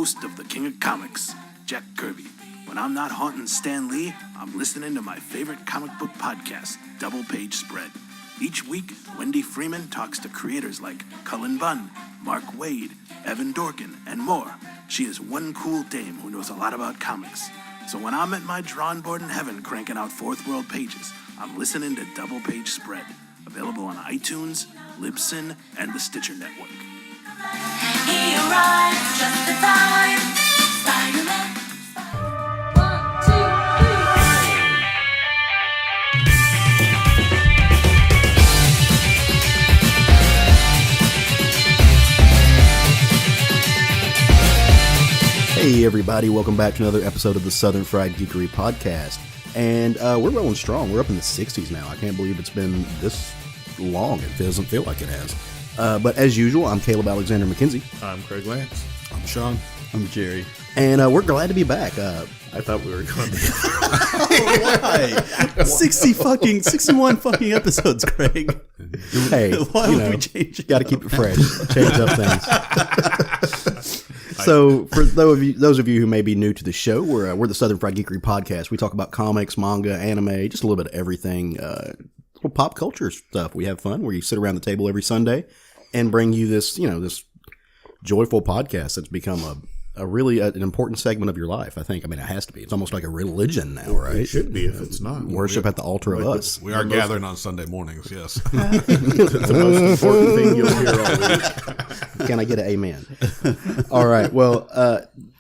host of the King of Comics, Jack Kirby. When I'm not haunting Stan Lee, I'm listening to my favorite comic book podcast, Double Page Spread. Each week, Wendy Freeman talks to creators like Cullen Bunn, Mark Waid, Evan Dorkin, and more. She is one cool dame who knows a lot about comics. So when I'm at my drawing board in heaven cranking out Fourth World pages, I'm listening to Double Page Spread, available on iTunes, Libsyn, and the Stitcher Network. He arrives just in time. Spider-Man. 1, 2, 3. Hey everybody, welcome back to another episode of the Southern Fried Geekery Podcast. And we're rolling strong. We're up in the 60s now. I can't believe it's been this long. It doesn't feel like it has. But as usual, I'm Caleb Alexander McKenzie. I'm Craig Lance. I'm Sean. I'm Jerry. And we're glad to be back. I thought we were going to Why? 61 fucking episodes, Craig. Hey, why would we change it? Got to keep it fresh. Change up things. So, for those of you who may be new to the show, we're the Southern Fried Geekery Podcast. We talk about comics, manga, anime, just a little bit of everything. Little pop culture stuff. We have fun where you sit around the table every Sunday and bring you this, this joyful podcast that's become a really an important segment of your life. I think. I mean, it has to be. It's almost like a religion now, right? It should be if it's not. Worship at the altar of us. We are gathering on Sunday mornings, yes. It's the most important thing you'll hear all week. Can I get an amen? All right. Well,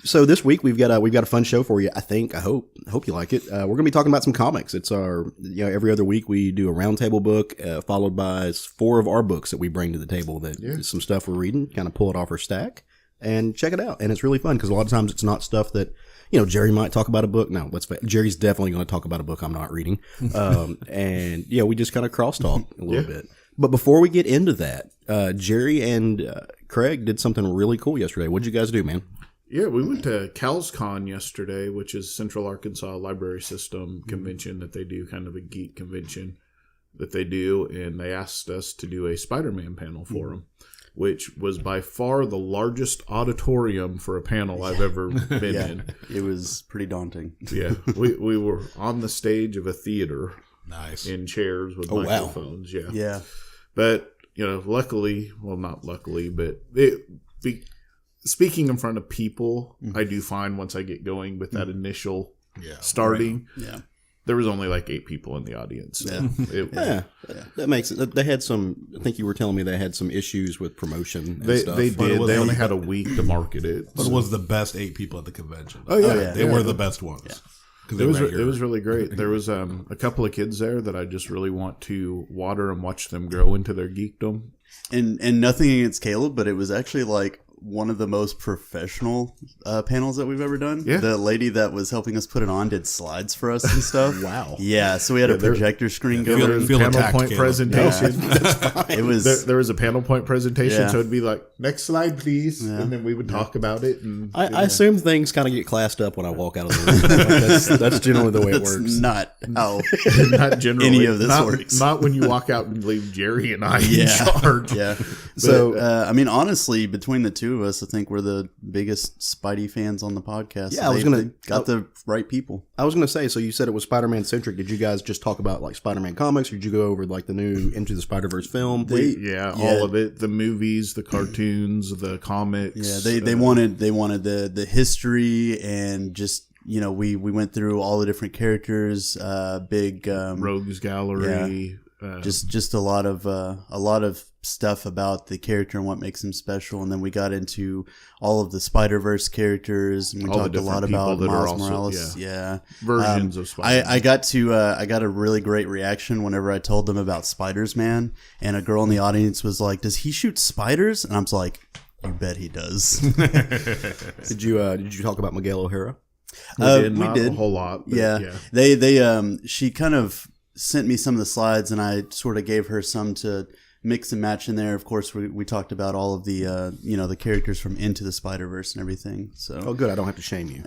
so this week we've got a fun show for you. I hope you like it. We're going to be talking about some comics. It's our every other week we do a roundtable book followed by 4 of our books that we bring to the table. That is some stuff we're reading, kind of pull it off our stack and check it out. And it's really fun because a lot of times it's not stuff that Jerry might talk about a book. No, Jerry's definitely going to talk about a book I'm not reading. And we just kind of crosstalk a little bit. But before we get into that, Jerry and Craig did something really cool yesterday. What'd you guys do, man? Yeah, we went to CalsCon yesterday, which is Central Arkansas Library System convention that they do, kind of a geek convention that they do. And they asked us to do a Spider-Man panel for them, which was by far the largest auditorium for a panel I've ever been in. It was pretty daunting. Yeah, we were on the stage of a theater. Nice. In chairs with microphones. Wow. Yeah. But, luckily, well, not luckily, but speaking in front of people, I do find once I get going with that initial starting, there was only like 8 people in the audience. So that makes it. They had some. I think you were telling me they had some issues with promotion. And stuff. They did. They only had a week to market it. But it was the best 8 people at the convention. Oh yeah, they were the best ones. Yeah. It was really great. There was a couple of kids there that I just really want to water and watch them grow into their geekdom. And nothing against Caleb, but it was actually like one of the most professional panels that we've ever done. Yeah. The lady that was helping us put it on did slides for us and stuff. Wow. Yeah, so we had a projector screen going. There was a panel point presentation. It was there was a panel point presentation, so it'd be like, next slide, please. Yeah. And then we would talk about it. And I assume things kind of get classed up when I walk out of the room. Like that's generally the way it works. Not how not generally. Any of this works. Not when you walk out and leave Jerry and I in charge. Yeah. So, honestly, between the two of us, I think we're the biggest Spidey fans on the podcast. Yeah, they got the right people. I was gonna say. So you said it was Spider-Man centric. Did you guys just talk about like Spider-Man comics, or did you go over like the new Into the Spider-Verse film? All of it. The movies, the cartoons, the comics. Yeah, they wanted the history and just. We went through all the different characters, big rogues gallery, just a lot of stuff about the character and what makes him special, and then we got into all of the Spider-Verse characters, and we talked a lot about Miles Morales. Versions of Spider-Man. I got a really great reaction whenever I told them about Spiders-Man, and a girl in the audience was like, "Does he shoot spiders?" And I was like, "You bet he does." Did you talk about Miguel O'Hara? We did a whole lot. They she kind of sent me some of the slides, and I sort of gave her some to mix and match in there. Of course, we talked about all of the the characters from Into the Spider-Verse and everything. So good, I don't have to shame you.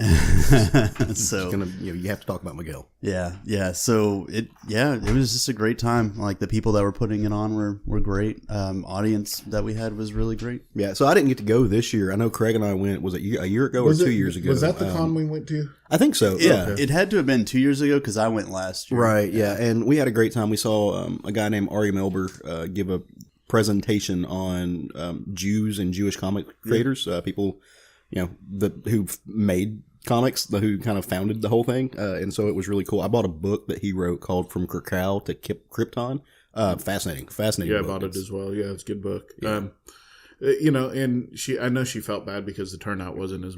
So you have to talk about Miguel. Yeah. So it was just a great time. Like the people that were putting it on were great. Audience that we had was really great. Yeah. So I didn't get to go this year. I know Craig and I went. Was it a year ago or 2 years ago? Was that the con we went to? I think so. Yeah. It had to have been 2 years ago because I went last year. Right. Yeah. And we had a great time. We saw a guy named Ari Melber give a presentation on Jews and Jewish comic creators, people, who made comics, who kind of founded the whole thing, and so it was really cool. I bought a book that he wrote called From Krakow to Krypton. Fascinating. Yeah, I book. bought it as well. Yeah, it's a good book. Yeah. And I know she felt bad because the turnout wasn't as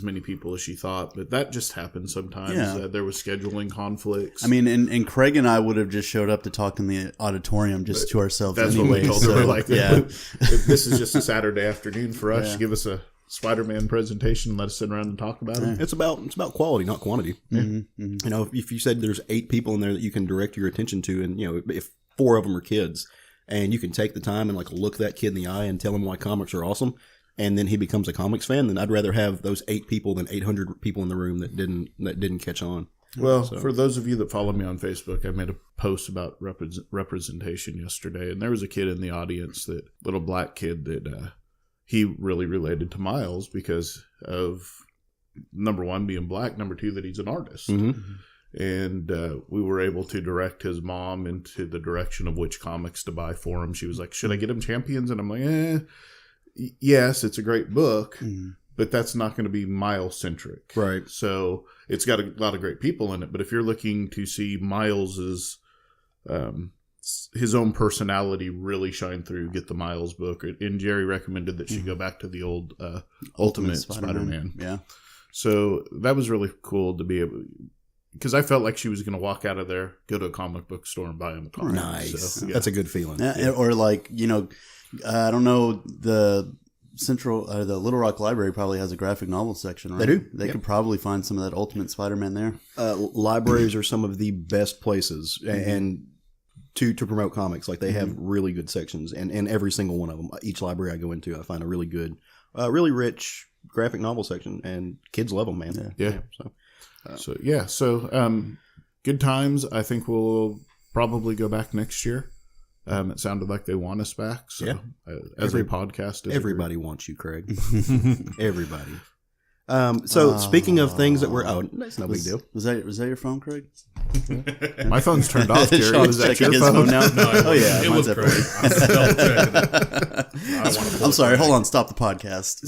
many people as she thought, but that just happens sometimes. Yeah. There was scheduling conflicts. I mean, and Craig and I would have just showed up to talk in the auditorium just to ourselves. That's anyway, what we told so, her. We're like, yeah. this is just a Saturday afternoon for us. Yeah. Give us a Spider-Man presentation and let us sit around and talk about it. It's about quality, not quantity. If you said there's 8 people in there that you can direct your attention to, and if 4 of them are kids, and you can take the time and look that kid in the eye and tell him why comics are awesome, and then he becomes a comics fan, then I'd rather have those 8 people than 800 people in the room that didn't catch on. Well, for those of you that follow me on Facebook, I made a post about representation yesterday, and there was a kid in the audience, that little black kid that he really related to Miles because of, number one, being black, number two, that he's an artist. Mm-hmm. And we were able to direct his mom into the direction of which comics to buy for him. She was like, should I get him Champions? And I'm like, yes, it's a great book, but that's not going to be Miles-centric. Right. So it's got a lot of great people in it. But if you're looking to see Miles's his own personality really shine through, get the Miles book. And Jerry recommended that she go back to the old Ultimate Spider-Man. Yeah. So that was really cool to be able, because I felt like she was going to walk out of there, go to a comic book store and buy him a comic. Nice. So, yeah. That's a good feeling. Yeah. Or I don't know, the Little Rock Library probably has a graphic novel section, right? They do. They could probably find some of that Ultimate Spider-Man there. Libraries are some of the best places and to promote comics. They have really good sections, and every single one of them, each library I go into, I find a really good, really rich graphic novel section, and kids love them, man. Yeah. So good times. I think we'll probably go back next year. It sounded like they want us back. So as a podcast, everybody wants you, Craig. Everybody. So speaking of things that were, that's no big deal. Was that your phone, Craig? My phone's turned off, Jerry. Was that your phone now? No, it was Craig. I was double checking. I'm sorry. Hold on. Stop the podcast.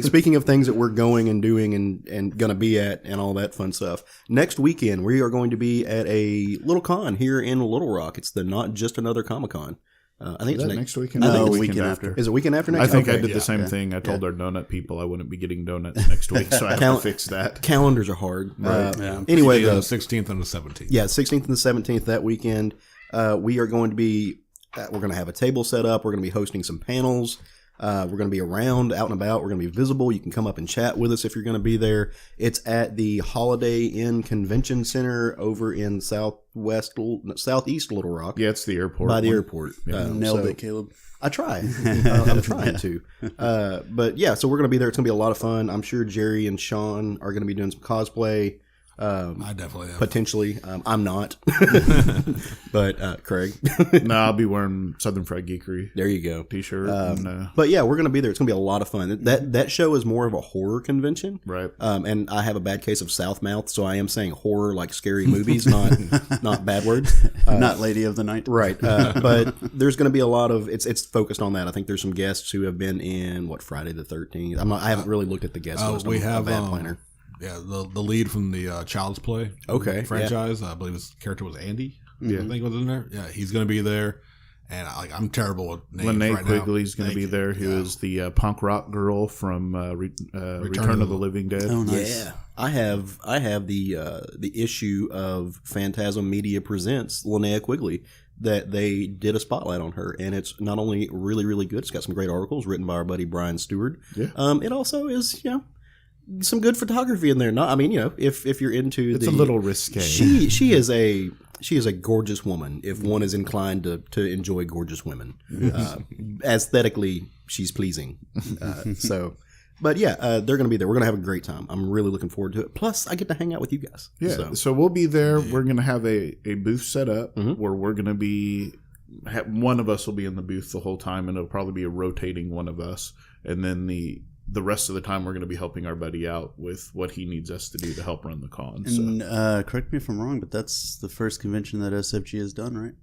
Speaking of things that we're going and doing and going to be at and all that fun stuff. Next weekend, we are going to be at a little con here in Little Rock. It's the Not Just Another Comic Con. I think it's it's next weekend. No, I think the it's weekend after. Is it weekend after next? I think okay. I did the same thing. I told our donut people I wouldn't be getting donuts next week, so I have to fix that. Calendars are hard. Right. Anyway, the 16th and the 17th. Yeah, 16th and the 17th that weekend. We are going to be. We're going to have a table set up. We're going to be hosting some panels. We're going to be around, out and about. We're going to be visible. You can come up and chat with us if you're going to be there. It's at the Holiday Inn Convention Center over in southeast Little Rock. Yeah, it's the airport. By the airport. Nailed it, Caleb. I try. I'm trying to. But yeah, so we're going to be there. It's going to be a lot of fun. I'm sure Jerry and Sean are going to be doing some cosplay. I definitely am. Potentially. I'm not. But Craig. No, I'll be wearing Southern Fried Geekery There you go. t-shirt. But yeah, we're going to be there. It's going to be a lot of fun. That show is more of a horror convention. Right. And I have a bad case of South Mouth, so I am saying horror like scary movies, not bad words. Not Lady of the Night. Right. But there's going to be a lot of, it's focused on that. I think there's some guests who have been in, Friday the 13th. I haven't really looked at the guest list. We have a bad planner. Yeah, the lead from the Child's Play franchise. I believe his character was Andy. Yeah. I think was in there. Yeah, he's going to be there. And I'm terrible with names Lene right Quigley's now. going to be there, who is the punk rock girl from Return of the Living Dead. Oh, nice. Yeah, I have the issue of Phantasm Media Presents Linnea Quigley that they did a spotlight on her, and it's not only really, really good. It's got some great articles written by our buddy Brian Stewart. Yeah. It also is some good photography in there. If you're into it's a little risque. She is a gorgeous woman. If one is inclined to enjoy gorgeous women, aesthetically she's pleasing. So But yeah, they're going to be there. We're going to have a great time. I'm really looking forward to it. Plus, I get to hang out with you guys. Yeah. So we'll be there. We're going to have a booth set up where we're going to be. One of us will be in the booth the whole time, and it'll probably be a rotating one of us. And then the rest of the time, we're going to be helping our buddy out with what he needs us to do to help run the con. And correct me if I'm wrong, but that's the first convention that SFG has done, right?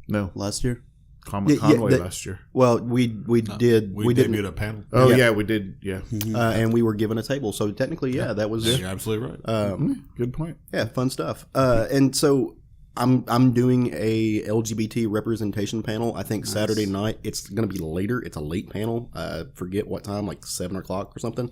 No, last year. Conway last year. Well, we debuted a panel. Oh yeah, we did. Yeah, and we were given a table. So technically, that was you're absolutely right. Good point. Yeah, fun stuff. And so I'm doing a LGBT representation panel. I think Saturday night. It's going to be later. It's a late panel. I forget what time, like 7 o'clock or something.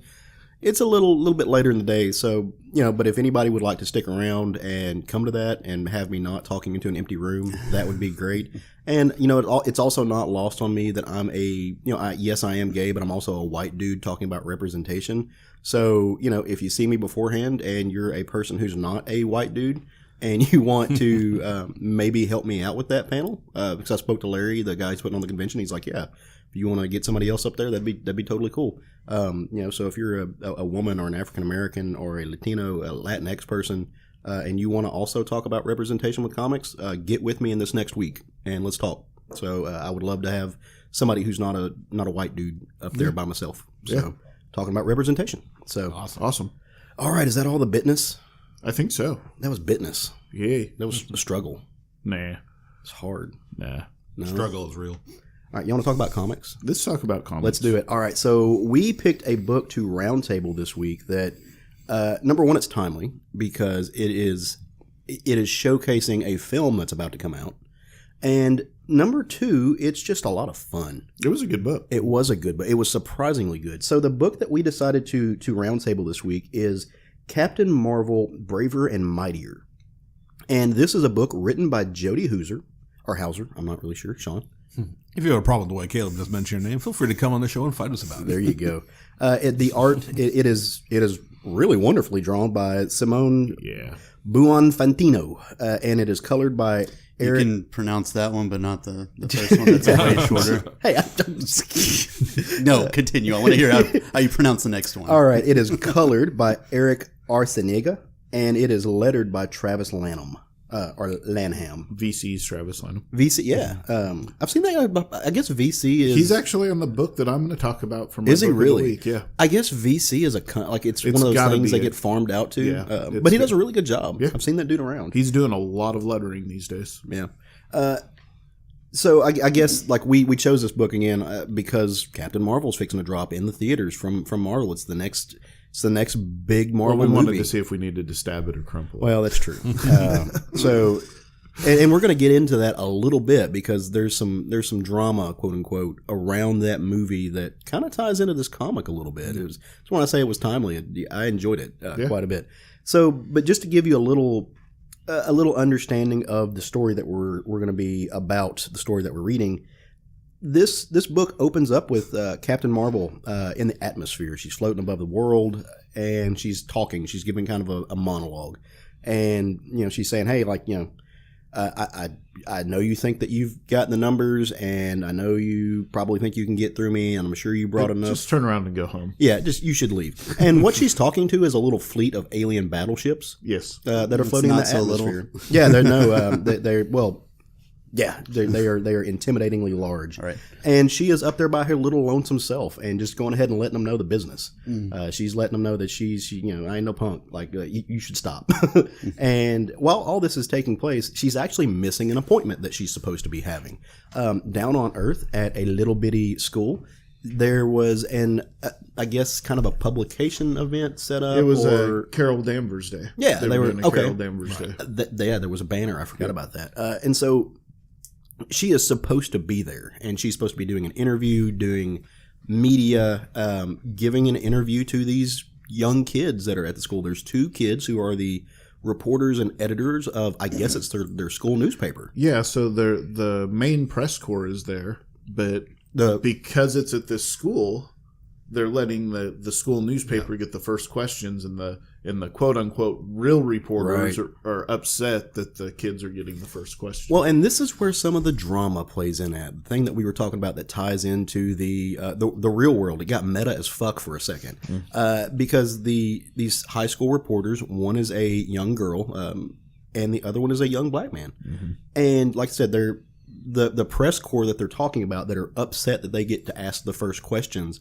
It's a little bit later in the day. So but if anybody would like to stick around and come to that and have me not talking into an empty room, that would be great. And it's also not lost on me that I'm yes, I am gay, but I'm also a white dude talking about representation. So if you see me beforehand and you're a person who's not a white dude and you want to maybe help me out with that panel, because I spoke to Larry, the guy who's putting on the convention. He's like, yeah, if you want to get somebody else up there, that'd be totally cool. So if you're a woman or an African American or a Latino, a Latinx person, and you want to also talk about representation with comics, get with me in this next week and let's talk. So I would love to have somebody who's not a white dude up there by myself. So talking about representation. So awesome. All right, is that all the bitness? I think so. That was bitness. Yeah, that was a struggle. Nah, it's hard. Nah, no. Struggle is real. All right, you want to talk about comics? Let's talk about comics. Let's do it. All right, so we picked a book to roundtable this week that, number one, it's timely because it is showcasing a film that's about to come out, and number two, it's just a lot of fun. It was a good book. It was a good book. It was surprisingly good. So the book that we decided to roundtable this week is Captain Marvel: Braver and Mightier, and this is a book written by Jody Houser. I'm not really sure, Sean. If you have a problem with the way Caleb just mentioned your name, feel free to come on the show and fight us about it. There you go. The art it is really wonderfully drawn by Simone Buonfantino, and it is colored by Eric. You can pronounce that one, but not the first one. That's way shorter. Hey, no, continue. I want to hear how you pronounce the next one. All right, it is colored by Eric Arciniega, and it is lettered by Travis Lanham. Or Lanham. VC's Travis Lanham. VC, yeah. I've seen that. I guess VC is... He's actually on the book that I'm going to talk about from Is he really? Week. Yeah. I guess VC is it's one of those things they get farmed out to. Yeah, but he does a really good job. Yeah. I've seen that dude around. He's doing a lot of lettering these days. Yeah. So I guess we chose this book again because Captain Marvel's fixing to drop in the theaters from Marvel. It's the next big Marvel movie. We wanted to see if we needed to stab it or crumple it. Well, that's true. So, and we're going to get into that a little bit because there's some drama, quote unquote, around that movie that kind of ties into this comic a little bit. Just when I say it was timely, I enjoyed it quite a bit. So, but just to give you a little understanding of the story that we're going to be about, the story that we're reading. This book opens up with Captain Marvel in the atmosphere. She's floating above the world, and she's talking. She's giving kind of a monologue, and she's saying, "Hey, I know you think that you've gotten the numbers, and I know you probably think you can get through me, and I'm sure you brought enough. Just turn around and go home. Yeah, you should leave." And what she's talking to is a little fleet of alien battleships. Yes, that are floating in the atmosphere. Yeah, they are intimidatingly large. All right. And she is up there by her little lonesome self and just going ahead and letting them know the business. She's letting them know that I ain't no punk. You should stop. And while all this is taking place, she's actually missing an appointment that she's supposed to be having. Down on Earth at a little bitty school, there was I guess kind of a publication event set up. It was a Carol Danvers Day. Yeah, they were doing a Carol Danvers Day. There was a banner. I forgot about that. And so she is supposed to be there, and she's supposed to be doing an interview, doing media, giving an interview to these young kids that are at the school. There's 2 kids who are the reporters and editors of, I guess it's their school newspaper. Yeah, so the main press corps is there, but because it's at this school, they're letting the school newspaper get the first questions, and And the quote-unquote real reporters are upset that the kids are getting the first question. Well, and this is where some of the drama plays in at. The thing that we were talking about that ties into the real world. It got meta as fuck for a second. Because these high school reporters, one is a young girl, and the other one is a young black man. And like I said, they're the press corps that they're talking about that are upset that they get to ask the first questions,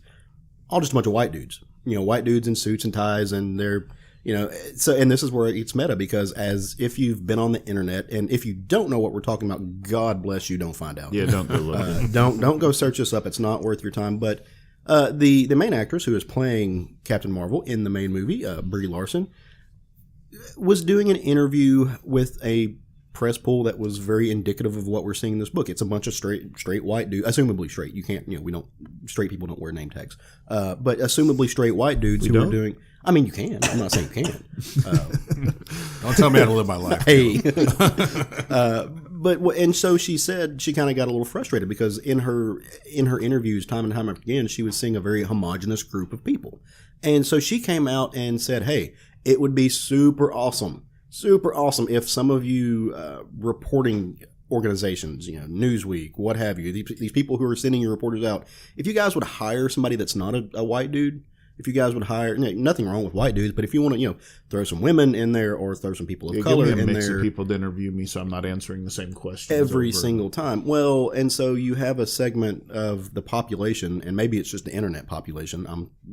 all just a bunch of white dudes. White dudes in suits and ties, and they're so, and this is where it's meta, because as if you've been on the internet, and if you don't know what we're talking about, God bless you, don't find out. Yeah, don't go look. Don't go search this up. It's not worth your time. But the main actress who is playing Captain Marvel in the main movie, Brie Larson, was doing an interview with a press pool that was very indicative of what we're seeing in this book. It's a bunch of straight white dudes, assumably straight. You can't, straight people don't wear name tags. But assumably straight white dudes who are doing. I mean, you can. I'm not saying you can't. Don't tell me how to live my life. Hey. And so she said she kind of got a little frustrated because in her interviews, time and time again, she was seeing a very homogenous group of people. And so she came out and said, hey, it would be super awesome if some of you reporting organizations, Newsweek, what have you, these people who are sending your reporters out, if you guys would hire somebody that's not a white dude, if you guys would hire, nothing wrong with white dudes, but if you want to, throw some women in there or throw some people of color in there. Mix of people to interview me, so I'm not answering the same questions every single time. Well, and so you have a segment of the population, and maybe it's just the internet population.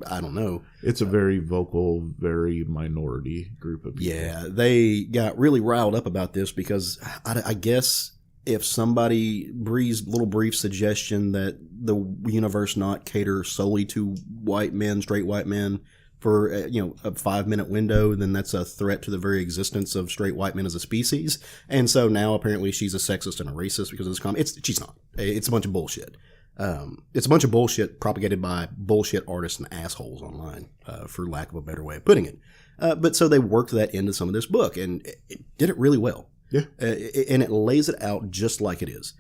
I don't know. It's a very vocal, very minority group of people. Yeah, they got really riled up about this because I guess if somebody Brie's little brief suggestion that the universe not cater solely to white men, straight white men, for a 5-minute window, then that's a threat to the very existence of straight white men as a species. And so now apparently she's a sexist and a racist because of this comment. She's not. It's a bunch of bullshit. It's a bunch of bullshit propagated by bullshit artists and assholes online, for lack of a better way of putting it. But so they worked that into some of this book, and it did it really well. Yeah. And it lays it out just like it is.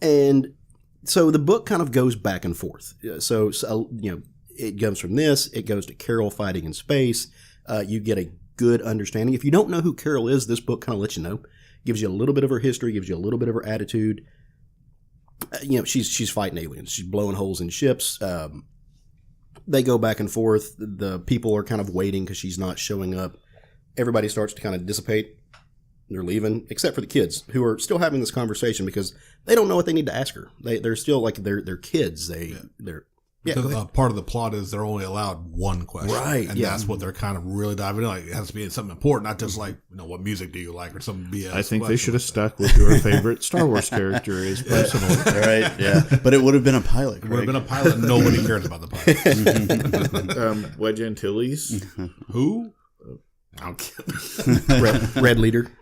And so the book kind of goes back and forth. So it goes from this, it goes to Carol fighting in space. You get a good understanding. If you don't know who Carol is, this book kind of lets you know. Gives you a little bit of her history, gives you a little bit of her attitude. She's fighting aliens. She's blowing holes in ships. They go back and forth. The people are kind of waiting because she's not showing up. Everybody starts to kind of dissipate. They're leaving, except for the kids who are still having this conversation because they don't know what they need to ask her. They're still like they're kids. They're part of the plot is they're only allowed one question, right? And that's what they're kind of really diving in. Like it has to be something important, not just like what music do you like or some BS. I think they should have stuck with your favorite Star Wars character is personally. Right? Yeah, but it would have been a pilot. It would have been a pilot. Nobody cares about the pilot. Wedge Antilles. Who? Red leader.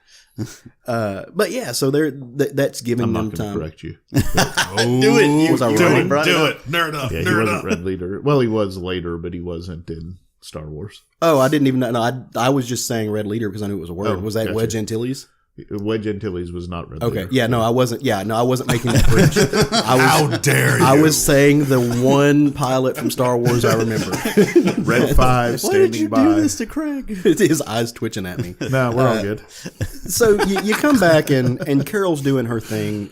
But yeah, so that's giving them time. I'm not going to correct you. Do it. Do it. Nerd up. Yeah, he wasn't Red Leader. Well, he was later, but he wasn't in Star Wars. Oh, I didn't even know. No, I was just saying Red Leader because I knew it was a word. Oh, was that gotcha. Wedge Antilles? Wedge Antilles was not Red Okay. Leader. Yeah, no, I wasn't. Yeah, no, I wasn't making that bridge. How dare you? I was saying the one pilot from Star Wars I remember. Red 5 standing by. Why did you do this to Craig? His eyes twitching at me. No, we're all good. So you come back and Carol's doing her thing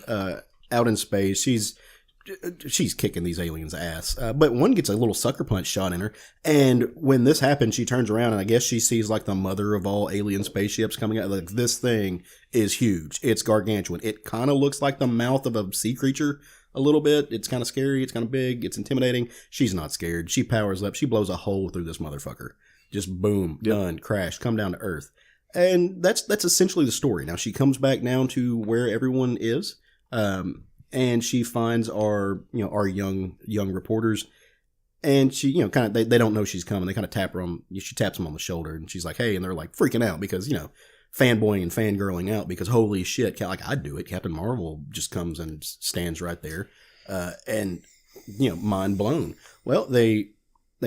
out in space. She's kicking these aliens' ass. But one gets a little sucker punch shot in her. And when this happens, she turns around and I guess she sees like the mother of all alien spaceships coming out. Like this thing is huge. It's gargantuan. It kind of looks like the mouth of a sea creature a little bit. It's kind of scary. It's kind of big. It's intimidating. She's not scared. She powers up. She blows a hole through this motherfucker. Just boom, done, crash, come down to Earth. And that's essentially the story. Now she comes back down to where everyone is. And she finds our young reporters, and she, kind of, they don't know she's coming. They kind of tap her on, she taps them on the shoulder, and she's like, hey, and they're like freaking out because, fanboying and fangirling out because holy shit, like I'd do it. Captain Marvel just comes and stands right there, and, mind blown. Well, they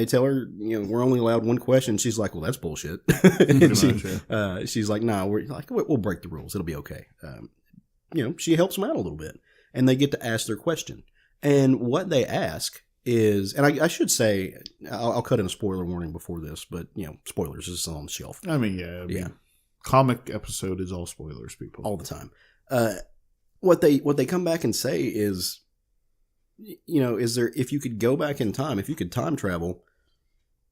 tell her, we're only allowed one question. She's like, well, that's bullshit. And she's like, nah, we'll break the rules. It'll be okay. She helps them out a little bit. And they get to ask their question. And what they ask is, and I should say, I'll cut in a spoiler warning before this, but spoilers is on the shelf. I mean, comic episode is all spoilers, people, all the time. What they come back and say is, is there, if you could go back in time, if you could time travel,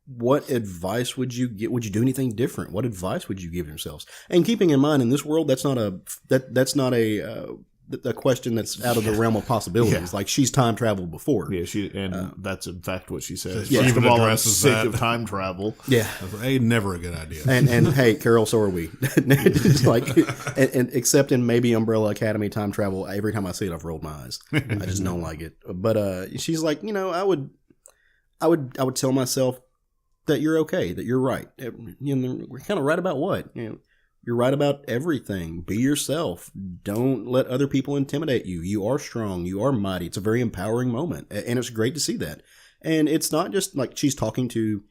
what advice would you get? Would you do anything different? What advice would you give yourselves? And keeping in mind, in this world, that's not a question that's out of the realm of possibilities. Yeah. Like, she's time traveled before. Yeah, that's in fact what she says. Yeah, First of all, I'm addresses sick that. of time travel. Yeah, never a good idea. and hey, Carol, so are we. and except in maybe Umbrella Academy time travel, every time I see it, I've rolled my eyes. I just don't like it. But she's like, I would tell myself that you're okay, that you're right. We're kind of right about what? You're right about everything. Be yourself. Don't let other people intimidate you. You are strong. You are mighty. It's a very empowering moment. And it's great to see that. And it's not just like she's talking to,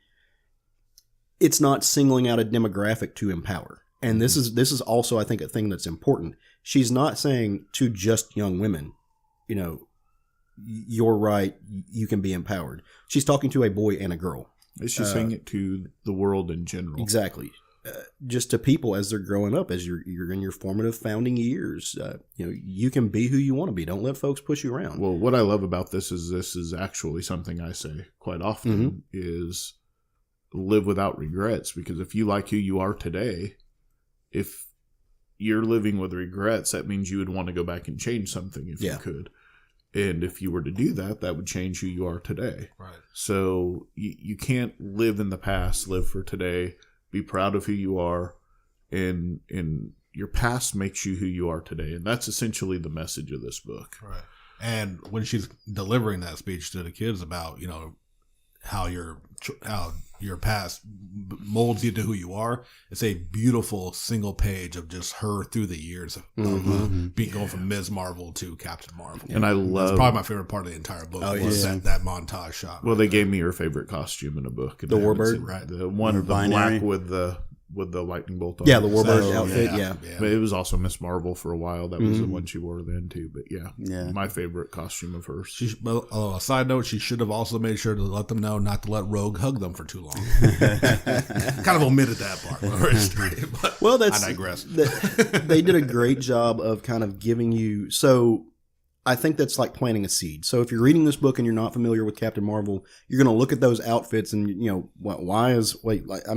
it's not singling out a demographic to empower. And this is also, I think, a thing that's important. She's not saying to just young women, you're right, you can be empowered. She's talking to a boy and a girl. She's saying it to the world in general. Exactly. Just to people as they're growing up, as you're in your formative founding years. You can be who you want to be. Don't let folks push you around. Well, what I love about this is actually something I say quite often is live without regrets. Because if you like who you are today, if you're living with regrets, that means you would want to go back and change something if you could. And if you were to do that, that would change who you are today. Right. So you can't live in the past, live for today. Be proud of who you are, and your past makes you who you are today. And that's essentially the message of this book. Right. And when she's delivering that speech to the kids about, how your past molds you to who you are, it's a beautiful single page of just her through the years of going from Ms. Marvel to Captain Marvel. And I love... That's probably my favorite part of the entire book was that montage shot. Well, they gave me her favorite costume in a book. The Warbird? Right. The one of the black with the lightning bolt on Yeah, it. the Warbird outfit, yeah. But it was also Miss Marvel for a while. That was the one she wore then, too. But my favorite costume of hers. A side note, she should have also made sure to let them know not to let Rogue hug them for too long. Kind of omitted that part. But I digress. They did a great job of kind of giving you... So I think that's like planting a seed. So if you're reading this book and you're not familiar with Captain Marvel, you're going to look at those outfits and,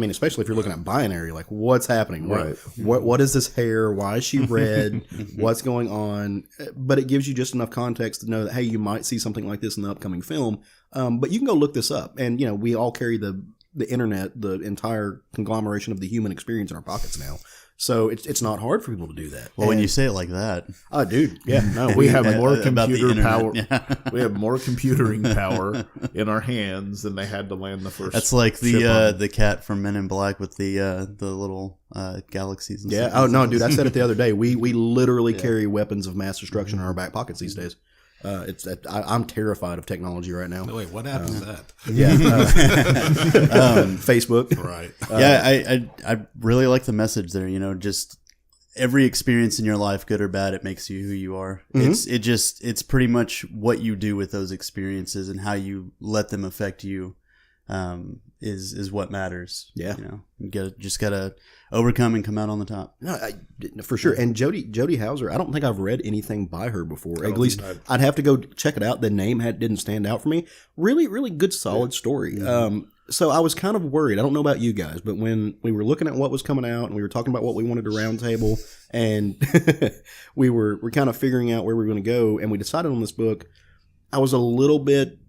especially if you're looking at binary, like, what's happening? Right. What is this hair? Why is she red? What's going on? But it gives you just enough context to know that, hey, you might see something like this in the upcoming film. But you can go look this up. And, we all carry the internet, the entire conglomeration of the human experience in our pockets now. So it's not hard for people to do that. Well, when you say it like that, oh, dude, yeah, no, we have more about the computer internet, power. yeah. We have more computing power in our hands than they had to land the first. That's like the cat from Men in Black with the little galaxies. And stuff. Oh no, dude, I said it the other day. We literally carry weapons of mass destruction in our back pockets these days. I'm terrified of technology right now. Wait, what app is that? Yeah, Facebook. Right. I really like the message there. Just every experience in your life, good or bad, it makes you who you are. It's pretty much what you do with those experiences and how you let them affect you. Is what matters. Yeah, you just gotta overcome and come out on the top. No, for sure. And Jody Houser, I don't think I've read anything by her before. At least I'd have to go check it out. The name didn't stand out for me. Really, really good, solid story. So I was kind of worried. I don't know about you guys, but when we were looking at what was coming out and we were talking about what we wanted to roundtable, and we're kind of figuring out where we were going to go, and we decided on this book, I was a little bit.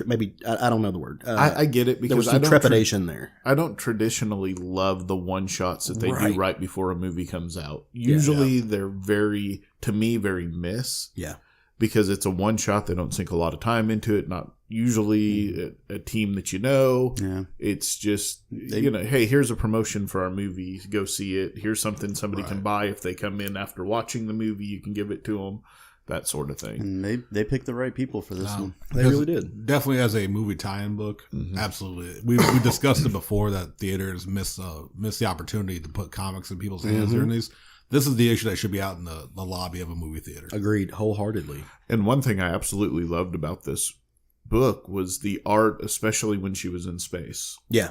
Maybe I don't know the word. I get it because there was some trepidation there. I don't traditionally love the one shots that they do right before a movie comes out. Usually they're very miss. Yeah. Because it's a one shot, they don't sink a lot of time into it. Not usually a team that Yeah. It's just hey, here's a promotion for our movie. Go see it. Here's something somebody can buy if they come in after watching the movie. You can give it to them. That sort of thing. And they picked the right people for this one. They really did. Definitely as a movie tie-in book. Absolutely. We discussed it before that theaters miss the opportunity to put comics in people's hands during these. This is the issue that should be out in the lobby of a movie theater. Agreed, wholeheartedly. And one thing I absolutely loved about this book was the art, especially when she was in space. Yeah.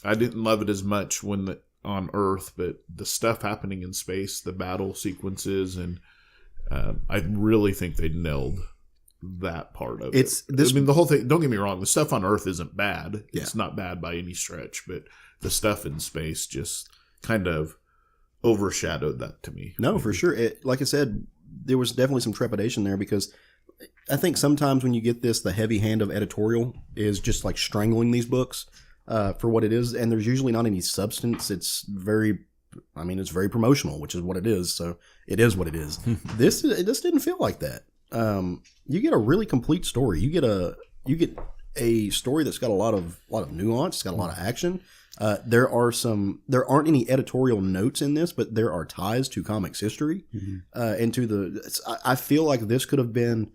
I didn't love it as much on Earth, but the stuff happening in space, the battle sequences, and I really think they nailed that part of it. The whole thing, don't get me wrong, the stuff on Earth isn't bad. Yeah. It's not bad by any stretch, but the stuff in space just kind of overshadowed that to me. No, for sure. Like I said, there was definitely some trepidation there because I think sometimes when you get the heavy hand of editorial is just like strangling these books for what it is, and there's usually not any substance. It's very promotional, which is what it is. So it is what it is. This didn't feel like that. You get a really complete story. You get a story that's got a lot of nuance. It's got a lot of action. There aren't any editorial notes in this, but there are ties to comics history, I feel like this could have been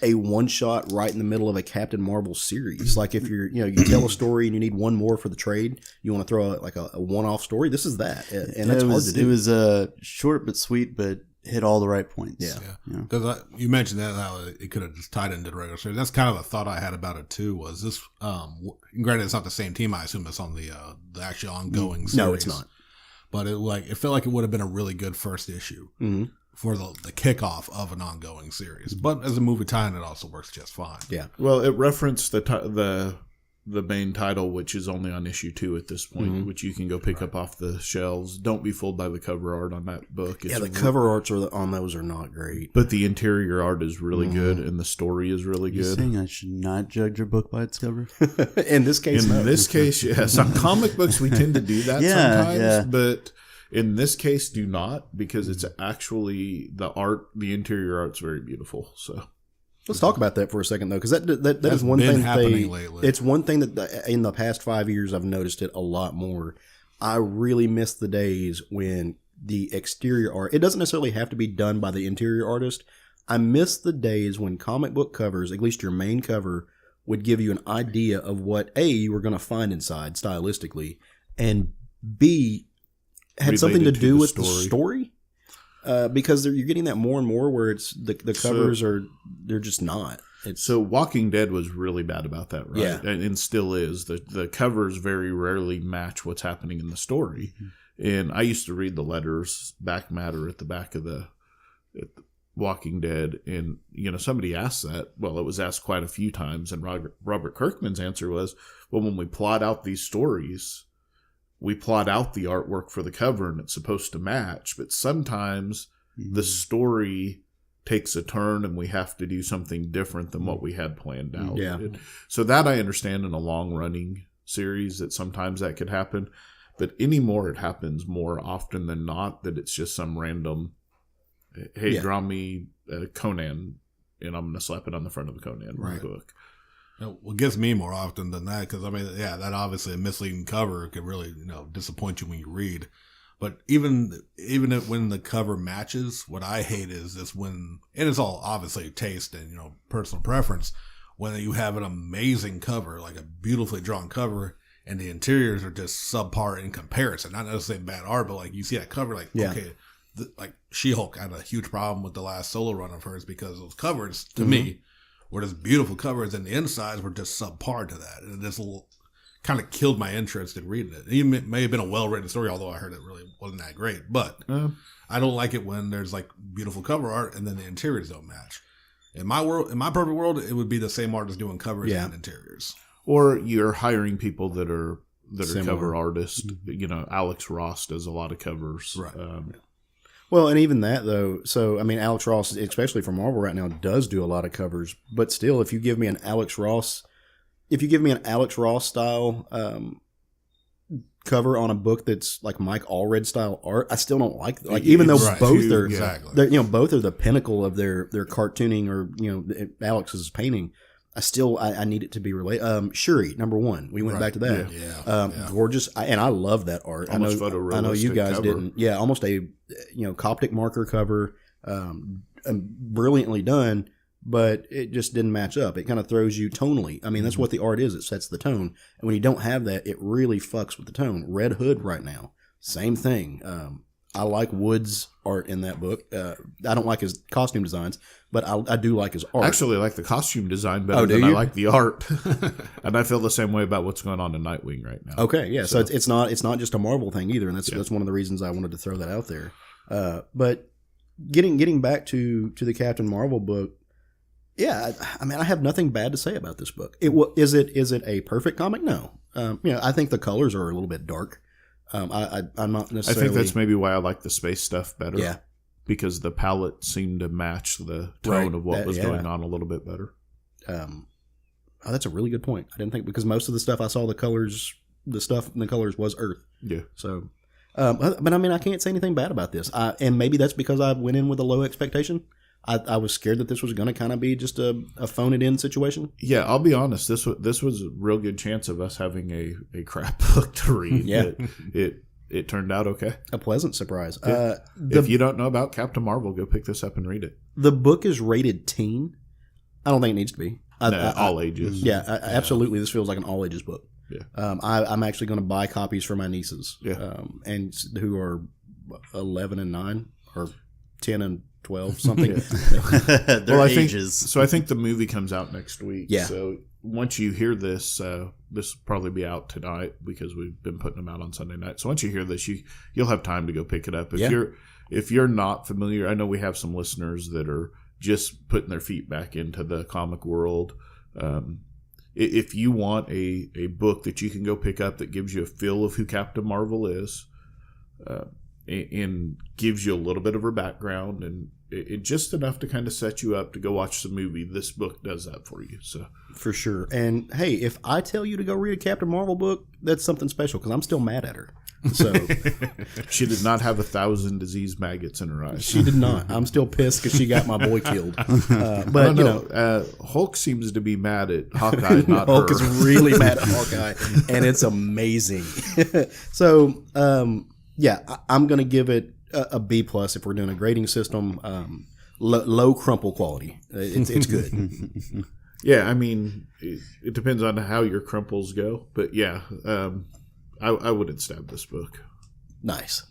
a one shot right in the middle of a Captain Marvel series. Like if you tell a story and you need one more for the trade, you want to throw a one off story. This is that, and that's hard to do. It was short but sweet, but hit all the right points. Yeah. Because you mentioned that how it could have just tied into the regular series. That's kind of a thought I had about it too. Was this? Granted, it's not the same team. I assume it's on the actually ongoing series. No, it's not. But it felt like it would have been a really good first issue for the kickoff of an ongoing series. But as a movie tie-in, it also works just fine. Yeah. Well, it referenced the main title, which is only on issue 2 at this point, which you can go pick up off the shelves. Don't be fooled by the cover art on that book. The cover arts on those are not great. But the interior art is really good, and the story is really You're good. saying I should not judge your book by its cover? In this case, this case, yes. On comic books, we tend to do that sometimes, but in this case, do not, because it's actually the interior art's very beautiful. So. Let's talk about that for a second, though, because that is one thing lately. It's one thing that in the past 5 years I've noticed it a lot more. I really miss the days when the exterior art, it doesn't necessarily have to be done by the interior artist. I miss the days when comic book covers, at least your main cover, would give you an idea of what A, you were going to find inside stylistically, and B, had something to do with the story. Because you're getting that more and more where it's the covers they're just not. So Walking Dead was really bad about that, right? Yeah. And still is. The covers very rarely match what's happening in the story. And I used to read the letters, back matter at the back of the Walking Dead, and somebody asked that. Well, it was asked quite a few times, and Robert Kirkman's answer was, well, when we plot out these stories, we plot out the artwork for the cover and it's supposed to match, but sometimes the story takes a turn and we have to do something different than what we had planned out. Yeah. So that I understand in a long running series that sometimes that could happen, but anymore it happens more often than not that it's just some random, hey, draw me Conan, and I'm going to slap it on the front of the Conan book. What gets me more often than that, because that obviously a misleading cover could really disappoint you when you read. But even when the cover matches, what I hate is this and it's all obviously taste and personal preference. When you have an amazing cover, like a beautifully drawn cover, and the interiors are just subpar in comparison. Not necessarily bad art, but like you see that cover, okay, like She-Hulk had a huge problem with the last solo run of hers because those covers to me. Where there's beautiful covers and the insides were just subpar to that. And this kind of killed my interest in reading it. It may have been a well-written story, although I heard it really wasn't that great. But I don't like it when there's like beautiful cover art and then the interiors don't match. In my perfect world, it would be the same artist doing covers and interiors. Or you're hiring people that are Similar. cover artists. Alex Ross does a lot of covers. Right. Well, and even that, though, so, Alex Ross, especially for Marvel right now, does do a lot of covers. But still, if you give me an Alex Ross style cover on a book that's like Mike Allred style art, I still don't like that. Like, even though both are, both are the pinnacle of their cartooning or, Alex's painting, I need it to be related. Shuri, number 1. We went back to that. Yeah. Gorgeous. And I love that art. I know you guys cover. didn't. Yeah. Almost a, Coptic marker cover, brilliantly done, but it just didn't match up. It kind of throws you tonally. That's what the art is. It sets the tone. And when you don't have that, it really fucks with the tone. Red Hood right now, same thing. I like Wood's art in that book. I don't like his costume designs, but I do like his art. Actually, I like the costume design better do than I you? like the art. And I feel the same way about what's going on in Nightwing right now. Okay, yeah. So it's not just a Marvel thing either, and that's one of the reasons I wanted to throw that out there. But getting back to the Captain Marvel book, yeah, I mean, I have nothing bad to say about this book. Is it a perfect comic? No. I think the colors are a little bit dark. I'm not necessarily. I think that's maybe why I like the space stuff better. Yeah. Because the palette seemed to match the tone of what was going on a little bit better. That's a really good point. I didn't think, because most of the stuff I saw, the stuff in the colors was Earth. Yeah. So, but I mean, I can't say anything bad about this. And maybe that's because I went in with a low expectation. I was scared that this was going to kind of be just a phone it in situation. Yeah, I'll be honest. This was a real good chance of us having a crap book to read. Yeah. It turned out okay. A pleasant surprise. Yeah. If you don't know about Captain Marvel, go pick this up and read it. The book is rated teen. I don't think it needs to be. All ages. Yeah, absolutely. This feels like an all ages book. Yeah. I'm actually going to buy copies for my nieces. Yeah. And who are 11 and 9 or 10 and 12, something. Their ages. I think the movie comes out next week. Yeah. So once you hear this, this will probably be out tonight because we've been putting them out on Sunday night. So once you hear this, you'll have time to go pick it up. If you're not familiar, I know we have some listeners that are just putting their feet back into the comic world. If you want a book that you can go pick up that gives you a feel of who Captain Marvel is, and gives you a little bit of her background and it just enough to kind of set you up to go watch the movie, this book does that for you. So for sure. And hey, if I tell you to go read a Captain Marvel book, that's something special because I'm still mad at her. So she did not have 1,000 disease maggots in her eyes. She did not. I'm still pissed because she got my boy killed. But Hulk seems to be mad at Hawkeye, not Hulk her. is really mad at Hawkeye, and it's amazing. So I'm going to give it a B plus if we're doing a grading system. Low crumple quality. It's good. Yeah, I mean, it depends on how your crumples go, but yeah. I wouldn't stab this book. Nice.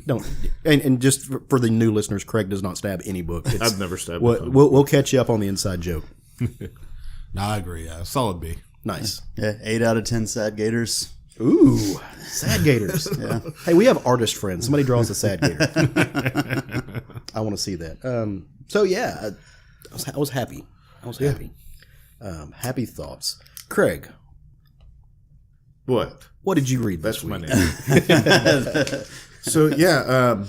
Don't. And just for the new listeners, Craig does not stab any book. I've never stabbed. We'll catch you up on the inside joke. No, I agree. Yeah, solid B. Nice. Yeah, 8 out of 10 sad gators. Ooh, sad gators. Yeah. Hey, we have artist friends. Somebody draws a sad gator. I want to see that. So yeah, I was happy. Happy. Happy thoughts. Craig. What did you read this week? That's my name. So yeah,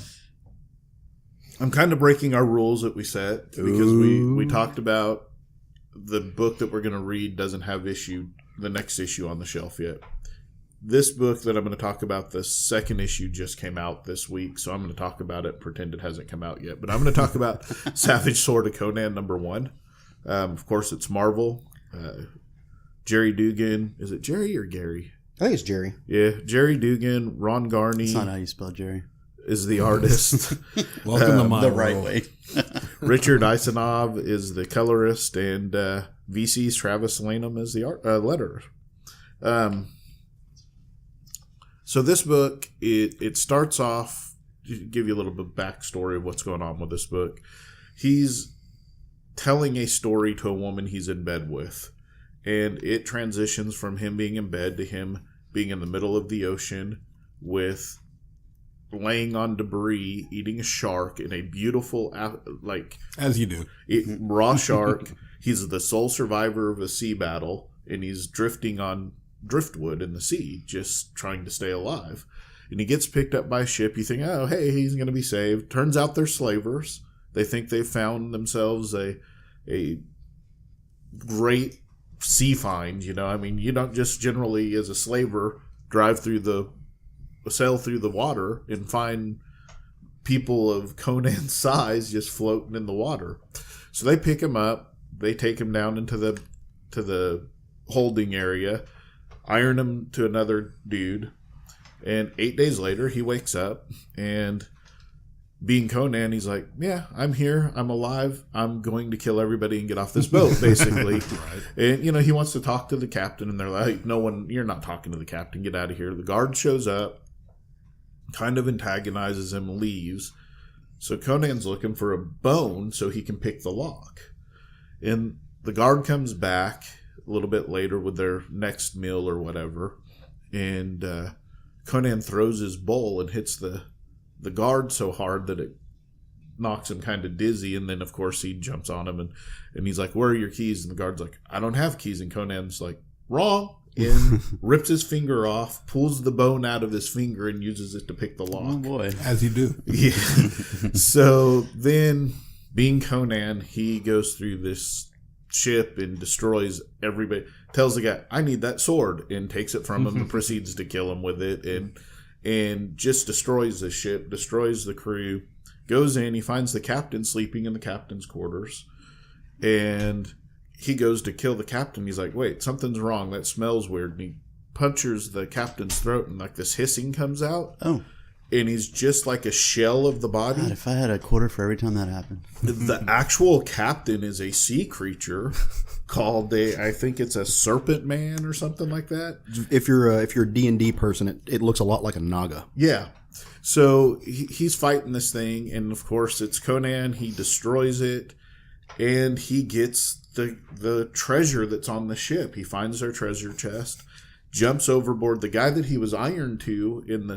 I'm kind of breaking our rules that we set because we talked about the book that we're going to read doesn't have the next issue on the shelf yet. This book that I'm going to talk about, the second issue just came out this week, so I'm going to talk about it, pretend it hasn't come out yet. But I'm going to talk about Savage Sword of Conan #1. Of course, it's Marvel. Jerry Dugan. Is it Jerry or Gary? I think it's Jerry. Yeah, Jerry Dugan, Ron Garney. That's not how you spell Jerry. Is the artist. Welcome to my The world. right way. Richard Isanov is the colorist, and VC's Travis Lanham is the letterer. So this book, it starts off, to give you a little bit of backstory of what's going on with this book. He's telling a story to a woman he's in bed with, and it transitions from him being in bed to him being in the middle of the ocean with laying on debris, eating a shark in a beautiful, As you do. raw shark. He's the sole survivor of a sea battle, and he's drifting on driftwood in the sea, just trying to stay alive. And he gets picked up by a ship. You think, oh, hey, he's going to be saved. Turns out they're slavers. They think they've found themselves a great sea find. You know, I mean, you don't just generally, as a slaver, sail through the water and find people of Conan's size just floating in the water. So they pick him up. They take him down into the holding area, iron him to another dude, and 8 days later he wakes up, and being Conan, he's like, yeah, I'm here, I'm alive, I'm going to kill everybody and get off this boat, basically. Right. And he wants to talk to the captain, and they're like, no one, you're not talking to the captain, get out of here. The guard shows up, kind of antagonizes him, leaves. So Conan's looking for a bone so he can pick the lock. And the guard comes back a little bit later with their next meal or whatever. And Conan throws his bowl and hits the guard so hard that it knocks him kind of dizzy. And then, of course, he jumps on him and he's like, where are your keys? And the guard's like, I don't have keys. And Conan's like, wrong. And rips his finger off, pulls the bone out of his finger, and uses it to pick the lock. Oh boy. As you do. Yeah. So then, being Conan, he goes through this ship and destroys everybody. Tells the guy, I need that sword, and takes it from him and proceeds to kill him with it. And just destroys the ship, destroys the crew. Goes in, he finds the captain sleeping in the captain's quarters. And he goes to kill the captain. He's like, wait, something's wrong. That smells weird. And he punctures the captain's throat, and like this hissing comes out. Oh. And he's just like a shell of the body. God, if I had a quarter for every time that happened. The actual captain is a sea creature called I think it's a serpent man or something like that. If you're a D&D person, it looks a lot like a naga. Yeah. So he's fighting this thing, and of course it's Conan. He destroys it, and he gets the treasure that's on the ship. He finds their treasure chest, jumps overboard. The guy that he was ironed to in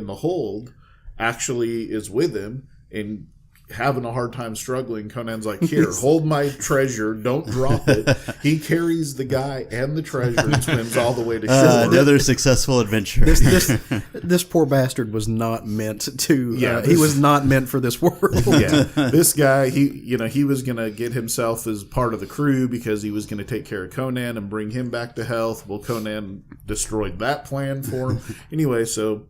the hold actually is with him and having a hard time struggling. Conan's like, here, hold my treasure, don't drop it. He carries the guy and the treasure and swims all the way to shore. Another successful adventure. This poor bastard was not meant to. He was not meant for this world. Yeah, this guy, he was gonna get himself as part of the crew because he was gonna take care of Conan and bring him back to health. Well, Conan destroyed that plan for him. Anyway, so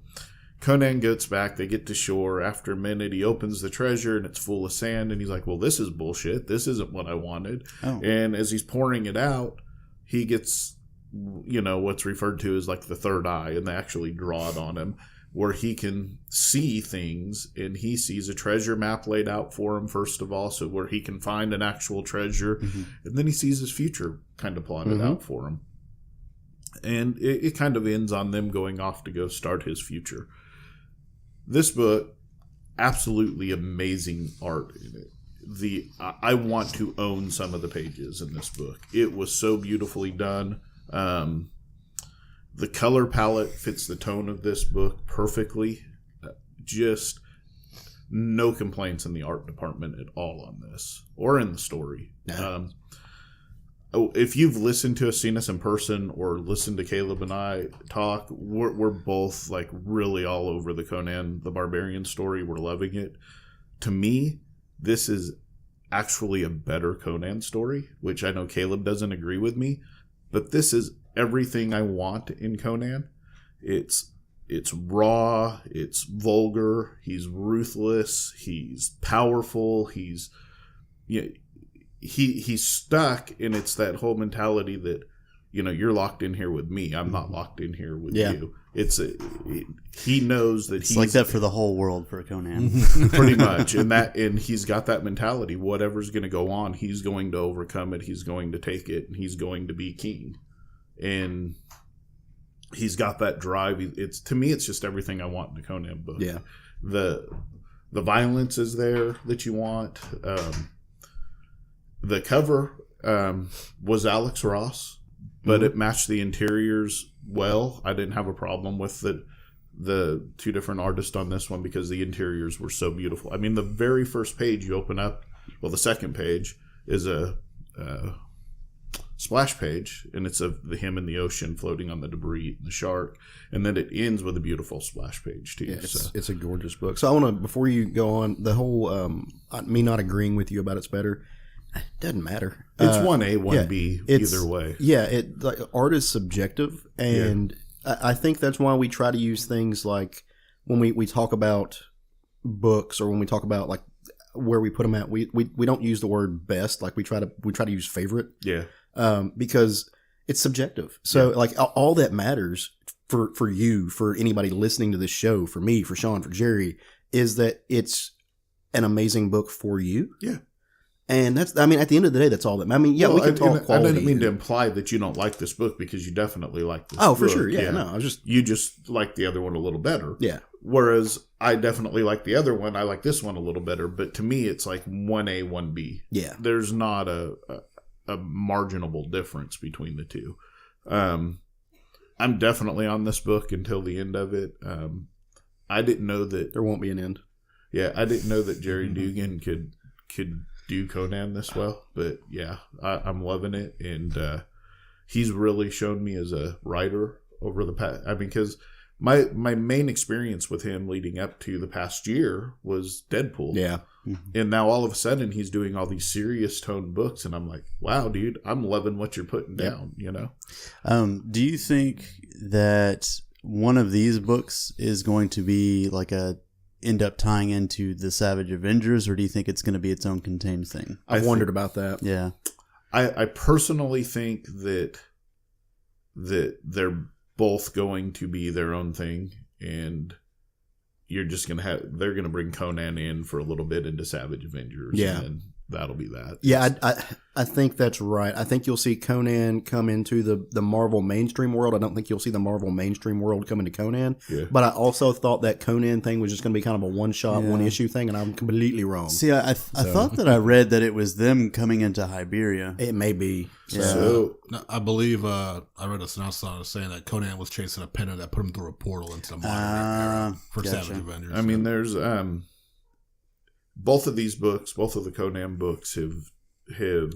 Conan gets back, they get to shore. After a minute, he opens the treasure and it's full of sand. And he's like, well, this is bullshit. This isn't what I wanted. Oh. And as he's pouring it out, he gets, what's referred to as like the third eye. And they actually draw it on him where he can see things. And he sees a treasure map laid out for him, first of all, so where he can find an actual treasure. Mm-hmm. And then he sees his future kind of plotted out for him. And it kind of ends on them going off to go start his future. This book, absolutely amazing art in it. I want to own some of the pages in this book. It was so beautifully done. The color palette fits the tone of this book perfectly. Just no complaints in the art department at all on this or in the story. No. If you've listened to us, seen us in person, or listened to Caleb and I talk, we're both like really all over the Conan the Barbarian story. We're loving it. To me, this is actually a better Conan story, which I know Caleb doesn't agree with me, but this is everything I want in Conan. It's raw, it's vulgar, he's ruthless, he's powerful, he's stuck, and it's that whole mentality that you're locked in here with me. I'm not locked in here with you. He knows that he's like that for the whole world for Conan, pretty much, and he's got that mentality. Whatever's going to go on, he's going to overcome it. He's going to take it, and he's going to be king. And he's got that drive. To me, it's just everything I want in a Conan book. Yeah, the violence is there that you want. The cover was Alex Ross, but it matched the interiors well. I didn't have a problem with the two different artists on this one because the interiors were so beautiful. I mean, the very first page you open up, well, the second page is a splash page, and it's of him in the ocean floating on the debris, the shark, and then it ends with a beautiful splash page too. Yeah, it's a gorgeous book. So I want to, before you go on, the whole me not agreeing with you about it's better. It doesn't matter. It's 1A, 1B, either way. Yeah, art is subjective, and I think that's why we try to use things like when we talk about books, or when we talk about like where we put them at. We don't use the word best. Like we try to use favorite. Yeah. Because it's subjective. So like all that matters for you, for anybody listening to this show, for me, for Sean, for Jerry, is that it's an amazing book for you. Yeah. And at the end of the day, that's all that. I mean, we can talk quality. I didn't mean to imply that you don't like this book, because you definitely like this. Oh, for sure. Yeah. No, you just like the other one a little better. Yeah. Whereas I definitely like the other one. I like this one a little better. But to me, it's like 1A, 1B. Yeah. There's not a marginable difference between the two. I'm definitely on this book until the end of it. I didn't know that There won't be an end. Yeah, I didn't know that Jerry Dugan could do Conan this well, but yeah, I'm loving it, and he's really shown me as a writer over the past. I mean, because my main experience with him leading up to the past year was Deadpool. Yeah. And now all of a sudden he's doing all these serious tone books, and I'm like, wow, dude, I'm loving what you're putting down. You know. Do you think that one of these books is going to be like end up tying into the Savage Avengers, or do you think it's going to be its own contained thing? I've wondered about that. Yeah. I personally think that they're both going to be their own thing, and you're just they're gonna bring Conan in for a little bit into Savage Avengers, Yeah. and then that'll be that. Yeah, I think that's right. I think you'll see Conan come into the Marvel mainstream world. I don't think you'll see the Marvel mainstream world come into Conan. Yeah. But I also thought that Conan thing was just going to be kind of a one-shot, Yeah. one-issue thing, and I'm completely wrong. See, I thought that I read that it was them coming into Iberia. It may be. So, So No, I believe I read a synopsis on it saying that Conan was chasing a pendant that put him through a portal into the modern era for gotcha. Savage Avengers. I mean, there's both of these books, both of the Conan books have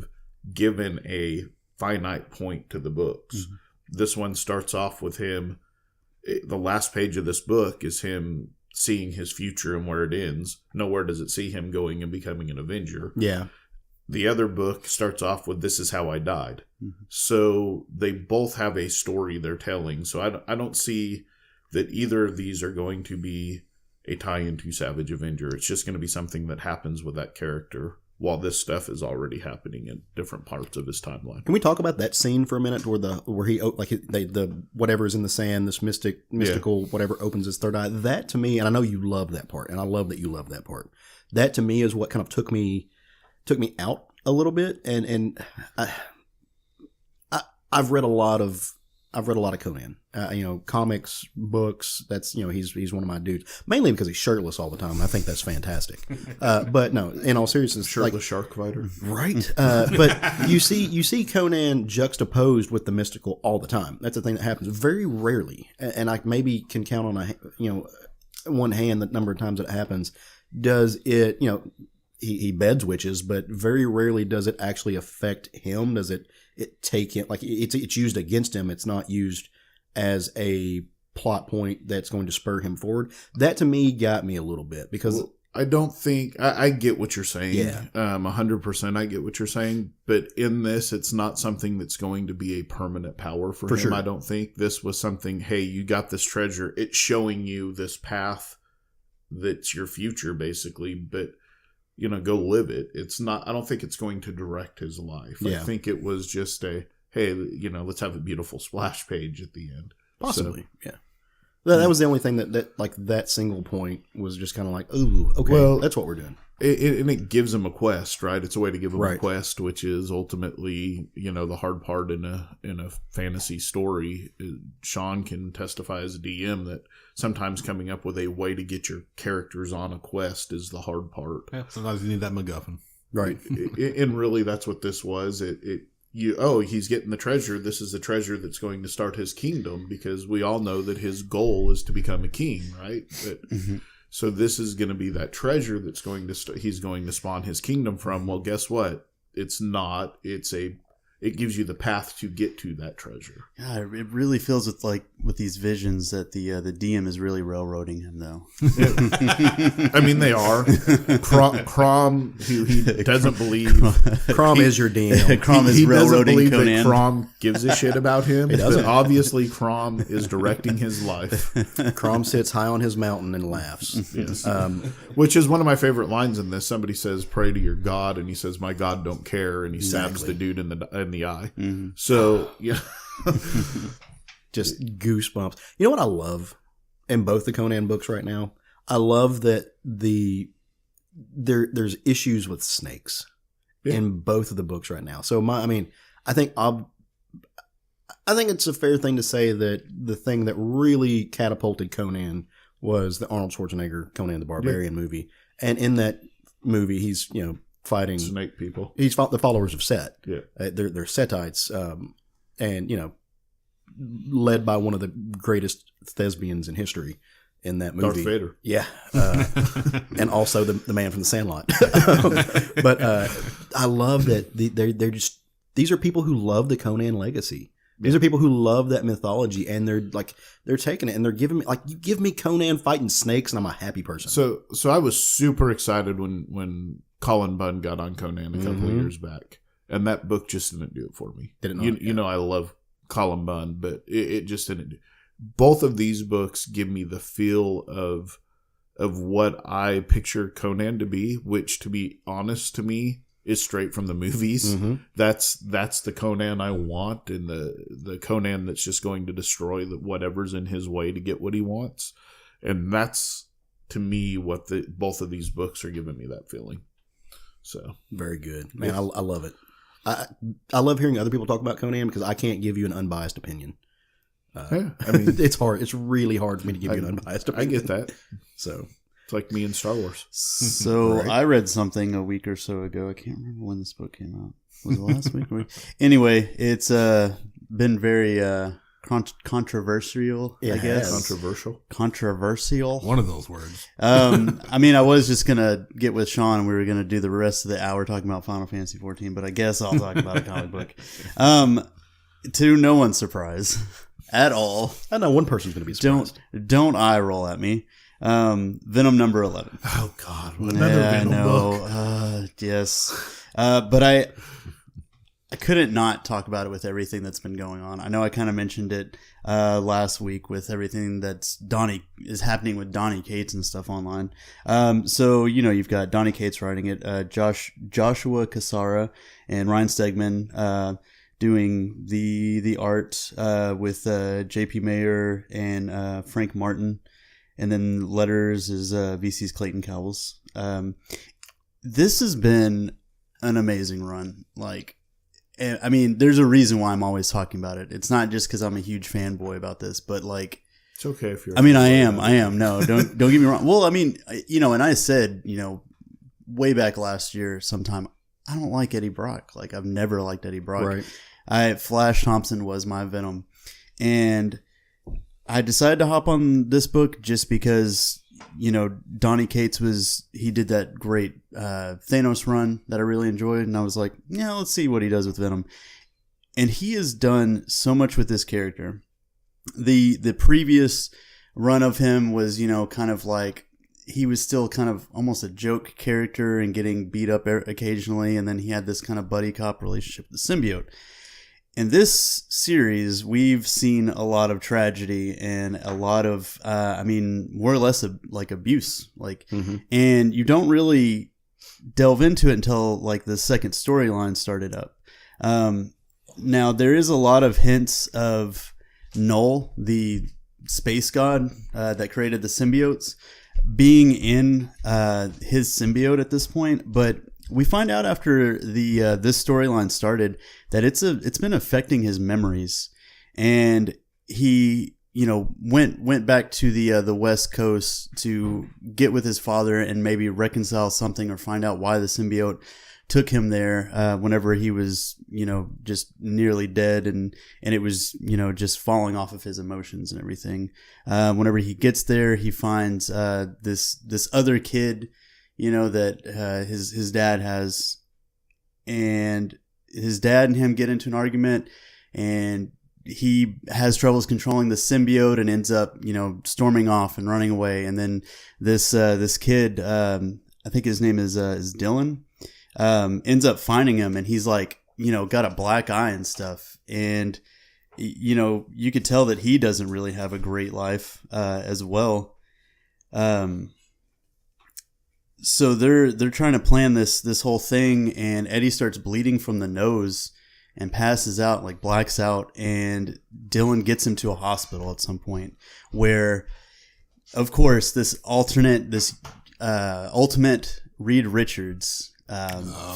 given a finite point to the books. Mm-hmm. This one starts off with him. The last page of this book is him seeing his future and where it ends. Nowhere does it see him going and becoming an Avenger. yeah. The other book starts off with "This is how I died." Mm-hmm. So they both have a story they're telling. So I don't see that either of these are going to be a tie-in to Savage Avenger. It's just going to be something that happens with that character while this stuff is already happening in different parts of his timeline. Can we talk about that scene for a minute, where he like the whatever's in the sand, this mystical whatever opens his third eye? That to me, and I know you love that part, and I love that you love that part. That to me is what kind of took me out a little bit, and I've read a lot of Conan, comics, books. That's he's one of my dudes, mainly because he's shirtless all the time. I think that's fantastic. But no, in all seriousness, Shirtless shark fighter. right? But you see Conan juxtaposed with the mystical all the time. That's the thing that happens very rarely, and I maybe can count on one hand the number of times that it happens. Does it he beds witches, but very rarely does it actually affect him. Does it take him, like it's used against him? It's not used as a plot point that's going to spur him forward. That to me got me a little bit because I don't think I get what you're saying. Yeah. 100% I get what you're saying. But in this, it's not something that's going to be a permanent power for him. sure. I don't think this was something, hey, you got this treasure. It's showing you this path that's your future, basically. But, go live it. It's not, I don't think it's going to direct his life. Yeah. I think it was just a, hey, let's have a beautiful splash page at the end. possibly, yeah. That was the only thing that like that single point was just kind of like, ooh, okay, Well, that's what we're doing. And it gives him a quest, right? It's a way to give him a Right. quest, which is ultimately, the hard part in a fantasy story. Sean can testify as a DM that sometimes coming up with a way to get your characters on a quest is the hard part. Yeah, sometimes you need that MacGuffin. Right. And really, that's what this was. He's getting the treasure. This is the treasure that's going to start his kingdom, because we all know that his goal is to become a king, right? So this is going to be that treasure that's going to he's going to spawn his kingdom from. Well, guess what? It's not. It gives you the path to get to that treasure. Yeah, it really feels with these visions that the DM is really railroading him, though. I mean, they are. Crom, who he doesn't believe. Crom is your DM. Crom is He doesn't railroading believe Conan. that Crom gives a shit about him. doesn't. But obviously, Crom is directing his life. Crom sits high on his mountain and laughs. Yes. Which is one of my favorite lines in this. Somebody says, "Pray to your God," and he says, "My God don't care," and he stabs the dude in the eye. Mm-hmm. So yeah, Just goosebumps. You know what I love in both the Conan books right now? I love that there's issues with snakes in both of the books right now. So I think it's a fair thing to say that the thing that really catapulted Conan was the Arnold Schwarzenegger Conan the Barbarian movie, and in that movie, he's fighting snake people. He's fought the followers of Set. Yeah, they're Setites, and led by one of the greatest thespians in history in that movie. Darth Vader. Yeah. And also the man from the Sandlot. But I love that these are people who love the Conan legacy. These are people who love that mythology, and they're taking it and they're giving me, you give me Conan fighting snakes and I'm a happy person. So I was super excited when Colin Bunn got on Conan a couple of years back, and that book just didn't do it for me. Did it not? You know, I love Colin Bunn, but it just didn't do. Both of these books give me the feel of what I picture Conan to be, which, to be honest, to me is straight from the movies. That's the Conan I want, and the Conan that's just going to destroy whatever's in his way to get what he wants. And that's, to me, what both of these books are giving me that feeling. So very good, man. I love it. I love hearing other people talk about Conan because I can't give you an unbiased opinion. Yeah, I mean, it's hard. It's really hard for me to give you an unbiased opinion. I get that. So it's like me and Star Wars. So Right. I read something a week or so ago. I can't remember when this book came out. Was it last week? Anyway, it's been very controversial, I guess. Controversial. One of those words. I mean, I was just going to get with Sean and we were going to do the rest of the hour talking about Final Fantasy 14, but I guess I'll talk about a comic book. To no one's surprise at all. I know one person's going to be surprised. Don't eye roll at me. Venom number 11. Oh God, another Venom book. Yes. But I couldn't not talk about it with everything that's been going on. I know I kind of mentioned it last week with everything that's is happening with Donny Cates and stuff online. So you've got Donny Cates writing it, Joshua Cassara and Ryan Stegman doing the art with J.P. Mayer and Frank Martin. And then letters is VC's Clayton Cowles. This has been an amazing run. I mean, there's a reason why I'm always talking about it. It's not just because I'm a huge fanboy about this, but it's okay if you're. I mean, I am. No, don't get me wrong. Well, I mean, and I said, way back last year, sometime, I don't like Eddie Brock. I've never liked Eddie Brock. Right. Flash Thompson was my Venom, and I decided to hop on this book just because, Donny Cates he did that great Thanos run that I really enjoyed. And I was like, yeah, let's see what he does with Venom. And he has done so much with this character. The previous run of him was, kind of he was still kind of almost a joke character and getting beat up occasionally. And then he had this kind of buddy cop relationship with the symbiote. In this series, we've seen a lot of tragedy and a lot of, more or less abuse. And you don't really delve into it until the second storyline started up. Now, there is a lot of hints of Null, the space god that created the symbiotes, being in his symbiote at this point, but we find out after this storyline started that it's been affecting his memories, and he went back to the West Coast to get with his father and maybe reconcile something or find out why the symbiote took him there whenever he was just nearly dead and it was just falling off of his emotions and everything. Whenever he gets there, he finds this other kid that his dad has, and his dad and him get into an argument, and he has troubles controlling the symbiote and ends up, storming off and running away. And then this kid, I think his name is Dylan, ends up finding him, and he's got a black eye and stuff. And, you could tell that he doesn't really have a great life, as well. So they're trying to plan this whole thing, and Eddie starts bleeding from the nose and passes out, blacks out, and Dylan gets him to a hospital at some point where, of course, this ultimate Reed Richards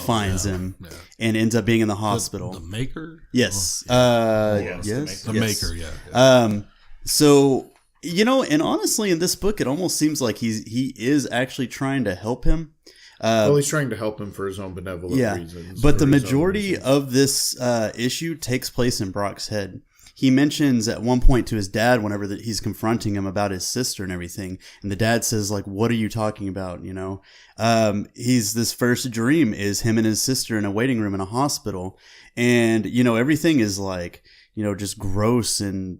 finds him and ends up being in the hospital. The Maker? Yes. Yes. Yes. The Maker, yeah. So And honestly, in this book, it almost seems like he is actually trying to help him. Well, he's trying to help him for his own benevolent reasons. But the majority of this issue takes place in Brock's head. He mentions at one point to his dad whenever he's confronting him about his sister and everything. And the dad says, like, what are you talking about? This first dream is him and his sister in a waiting room in a hospital. And, everything is like, just gross and,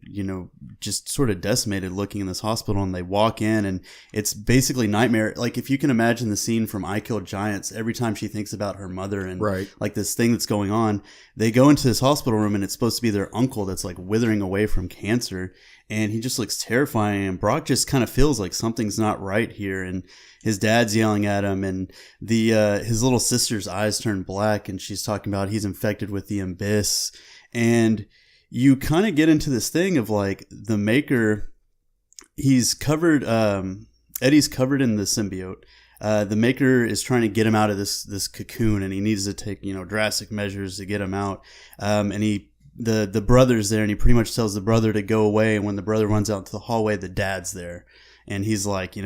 just sort of decimated looking in this hospital. And they walk in and it's basically nightmare. Like if you can imagine the scene from I Killed Giants, every time she thinks about her mother and like this thing that's going on, they go into this hospital room and it's supposed to be their uncle that's like withering away from cancer. And he just looks terrifying. And Brock just kind of feels like something's not right here. And his dad's yelling at him and his little sister's eyes turn black and she's talking about he's infected with the abyss. And you kind of get into this thing of like the Maker, he's covered, Eddie's covered in the symbiote. The Maker is trying to get him out of this cocoon and he needs to take, drastic measures to get him out. And the brother's there and he pretty much tells the brother to go away. And when the brother runs out into the hallway, the dad's there. And he's like,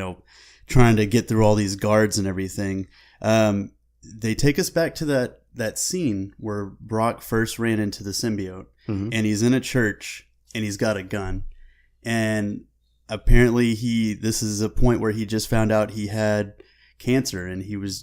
trying to get through all these guards and everything. They take us back to that scene where Brock first ran into the symbiote. Mm-hmm. And he's in a church and he's got a gun. And apparently this is a point where he just found out he had cancer and he was,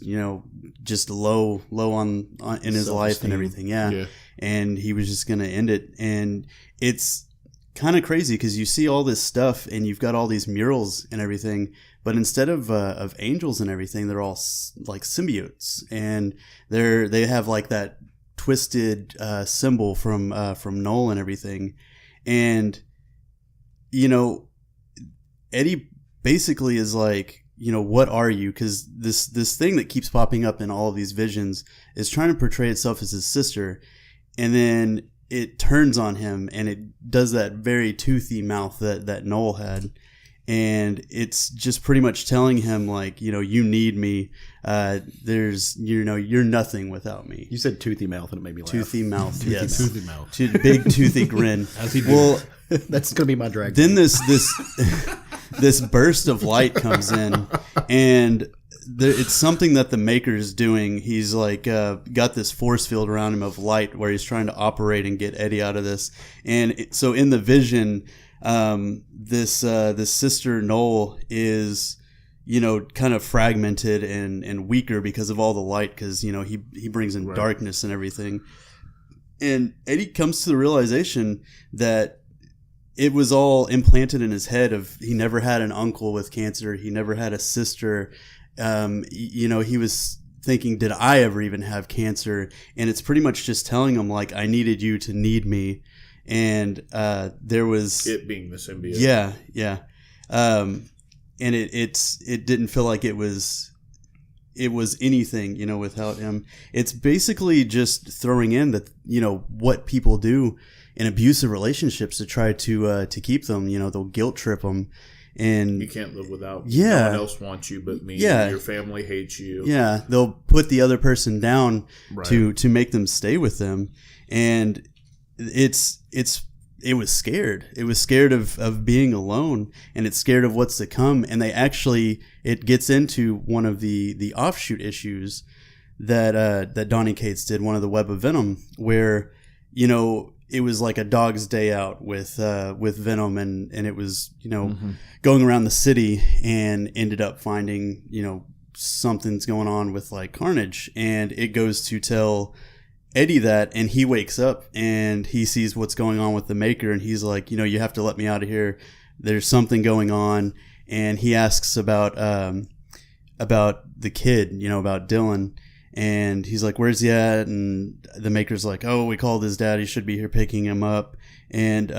just low on in his life and everything. Yeah. And he was just going to end it. And it's kind of crazy because you see all this stuff and you've got all these murals and everything, but instead of angels and everything, they're all like symbiotes and they have like that twisted symbol from Noel and everything. And Eddie basically is like, what are you? Because this thing that keeps popping up in all of these visions is trying to portray itself as his sister, and then it turns on him and it does that very toothy mouth that Noel had. And it's just pretty much telling him like, you need me. You're nothing without me. You said toothy mouth and it made me laugh. Toothy mouth. Yes. Toothy mouth. Big toothy grin. As he did. Well, that's going to be my drag. Then this burst of light comes in and it's something that the Maker's doing. He's like got this force field around him of light where he's trying to operate and get Eddie out of this. And so in the vision, this sister Noel is, kind of fragmented and weaker because of all the light. Cause he brings in darkness and everything. And Eddie comes to the realization that it was all implanted in his head of, he never had an uncle with cancer. He never had a sister. He was thinking, did I ever even have cancer? And it's pretty much just telling him like, I needed you to need me. And there was it being the symbiote. Yeah. And it didn't feel like it was anything, without him. It's basically just throwing in that, what people do in abusive relationships to try to keep them. They'll guilt trip them. And you can't live without me. No one else wants you but me. Yeah. Your family hates you. Yeah. They'll put the other person down to make them stay with them. And it was scared. It was scared of being alone, and it's scared of what's to come. And it gets into one of the offshoot issues that Donny Cates did, one of the Web of Venom, where, it was like a dog's day out with Venom, and it was, going around the city and ended up finding, something's going on with like Carnage, and it goes to tell Eddie that, and he wakes up and he sees what's going on with the Maker, and he's like, you have to let me out of here. There's something going on. And he asks about the kid, about Dylan, and he's like, where's he at? And the Maker's like, oh, we called his dad. He should be here picking him up. And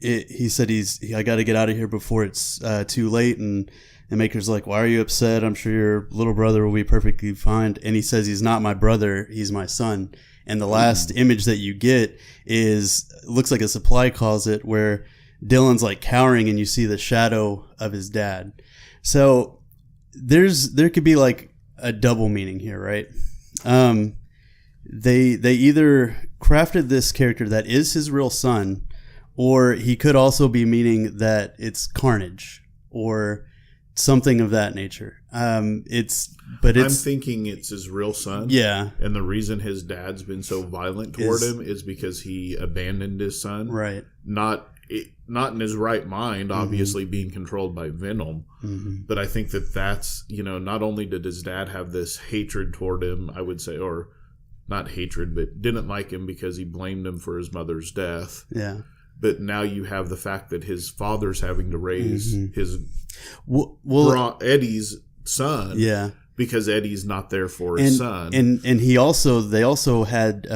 he said I got to get out of here before it's too late. And the Maker's like, why are you upset? I'm sure your little brother will be perfectly fine. And he says, he's not my brother. He's my son. And the last image that you get looks like a supply closet where Dylan's like cowering and you see the shadow of his dad. So there could be like a double meaning here, right? They either crafted this character that is his real son, or he could also be meaning that it's Carnage or something of that nature. I'm thinking it's his real son. Yeah. And the reason his dad's been so violent toward him is because he abandoned his son. Right. Not in his right mind, obviously being controlled by Venom. But I think that's, not only did his dad have this hatred toward him, I would say, or not hatred, but didn't like him because he blamed him for his mother's death. Yeah. But now you have the fact that his father's having to raise his Eddie's son. Yeah. Because Eddie's not there for his son. And they also had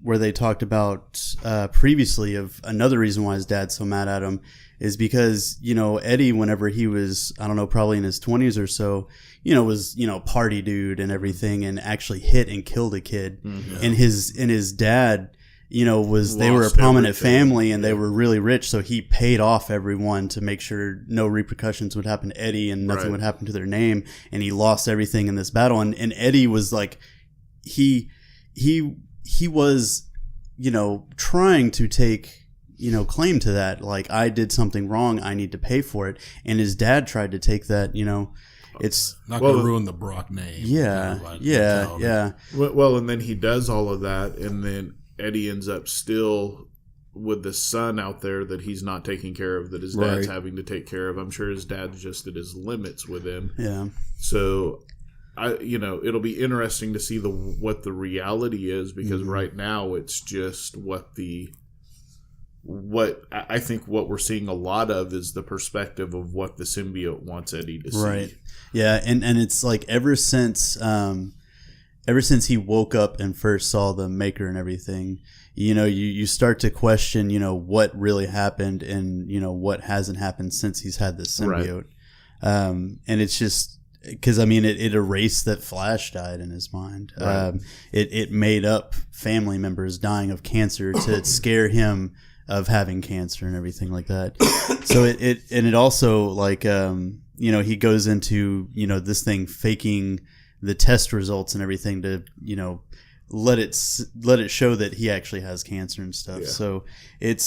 where they talked about previously of another reason why his dad's so mad at him is because, Eddie, whenever he was, I don't know, probably in his 20s or so, was, party dude and everything, and actually hit and killed a kid. And his dad, they were a prominent family, and they were really rich, so he paid off everyone to make sure no repercussions would happen to Eddie and nothing would happen to their name, and he lost everything in this battle. And Eddie was like, he was, trying to take, claim to that, like, I did something wrong, I need to pay for it. And his dad tried to take that, it's not going to ruin the Brock name. Yeah. Well, and then he does all of that, and then Eddie ends up still with the son out there that he's not taking care of, that his dad's having to take care of. I'm sure his dad's just at his limits with him. Yeah. So, it'll be interesting to see what the reality is, because right now it's just what I think what we're seeing a lot of is the perspective of what the symbiote wants Eddie to see. Right. Yeah, and it's like ever since he woke up and first saw the Maker and everything, you start to question, what really happened and, what hasn't happened since he's had this symbiote. And it's just because, it erased that Flash died in his mind. Right. It made up family members dying of cancer to scare him of having cancer and everything like that. So it also, like, he goes into, this thing faking the test results and everything to, let it show that he actually has cancer and stuff. Yeah. So it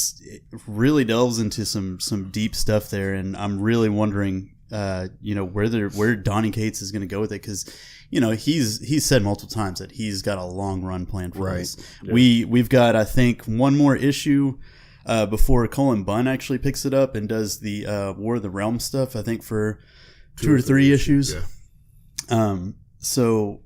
really delves into some deep stuff there, and I'm really wondering, where Donny Cates is going to go with it, because he's said multiple times that he's got a long run planned for this. Yeah. We've got, I think, one more issue before Cullen Bunn actually picks it up and does the War of the Realm stuff, I think, for two or three issues. Yeah. So,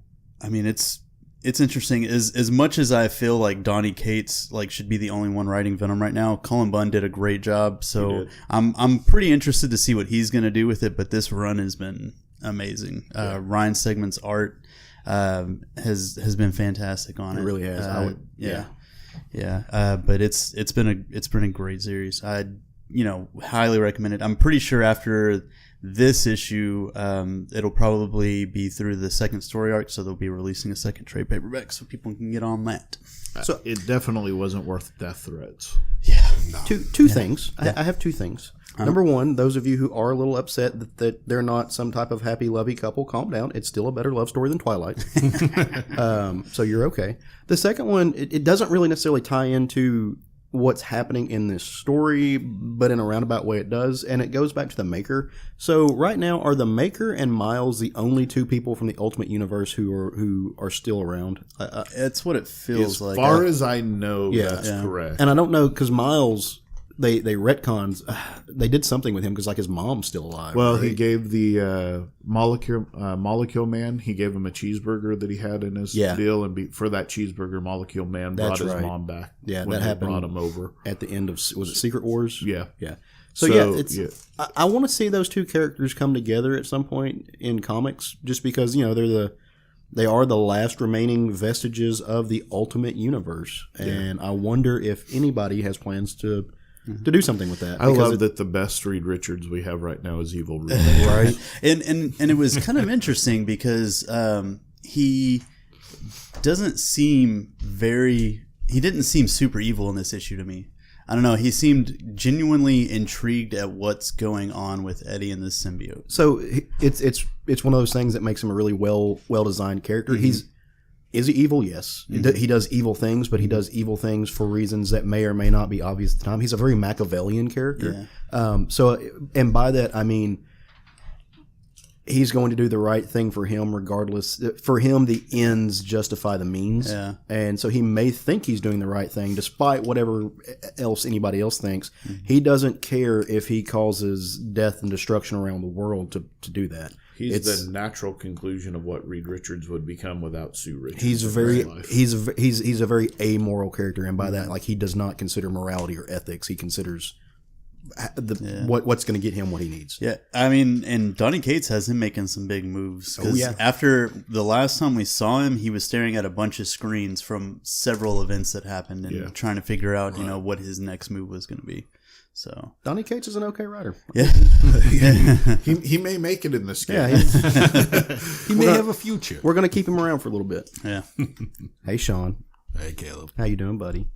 it's interesting. As much as I feel like Donny Cates should be the only one writing Venom right now, Cullen Bunn did a great job. So I'm pretty interested to see what he's going to do with it. But this run has been amazing. Yeah. Ryan Stegman's art has been fantastic on it. It really has. But it's been a great series. I'd highly recommend it. I'm pretty sure after this issue, it'll probably be through the second story arc, so they'll be releasing a second trade paperback so people can get on that. So it definitely wasn't worth death threats. Yeah. No. Two things. Yeah. I have two things. Number one, those of you who are a little upset that they're not some type of happy, lovey couple, calm down. It's still a better love story than Twilight. So you're okay. The second one, it doesn't really necessarily tie into what's happening in this story, but in a roundabout way it does, and it goes back to the Maker. So right now, are the Maker and Miles the only two people from the Ultimate Universe who are still around? It's what it feels like. As far as I know, that's correct. And I don't know, because Miles, they retcons, they did something with him because his mom's still alive. Well, right? he gave the Molecule Man, he gave him a cheeseburger that he had in his deal, and for that cheeseburger, Molecule Man brought his mom back. Yeah, when that happened. Brought him over at the end of, was it Secret Wars? Yeah. So I want to see those two characters come together at some point in comics, just because they are the last remaining vestiges of the Ultimate Universe, and I wonder if anybody has plans to do something with that. I love that the best Reed Richards we have right now is Evil Ruben. Right. And it was kind of interesting because he didn't seem super evil in this issue to me. I don't know. He seemed genuinely intrigued at what's going on with Eddie and this symbiote. So it's one of those things that makes him a really well designed character. Mm-hmm. Is he evil? Yes. He does evil things, but he does evil things for reasons that may or may not be obvious at the time. He's a very Machiavellian character. Yeah. And by that, I mean, he's going to do the right thing for him regardless. For him, the ends justify the means. Yeah. And so he may think he's doing the right thing despite whatever else anybody else thinks. Mm-hmm. He doesn't care if he causes death and destruction around the world to do that. He's the natural conclusion of what Reed Richards would become without Sue Richards. He's a very amoral character, and by that, like, he does not consider morality or ethics. He considers what's going to get him what he needs. Yeah, I mean, and Donny Cates has him making some big moves. Because after the last time we saw him, he was staring at a bunch of screens from several events that happened and trying to figure out, what his next move was going to be. So Donny Cates is an okay writer. Yeah, he may make it in this game. Yeah, he may have a future. We're going to keep him around for a little bit. Yeah. Hey, Sean. Hey, Caleb. How you doing, buddy?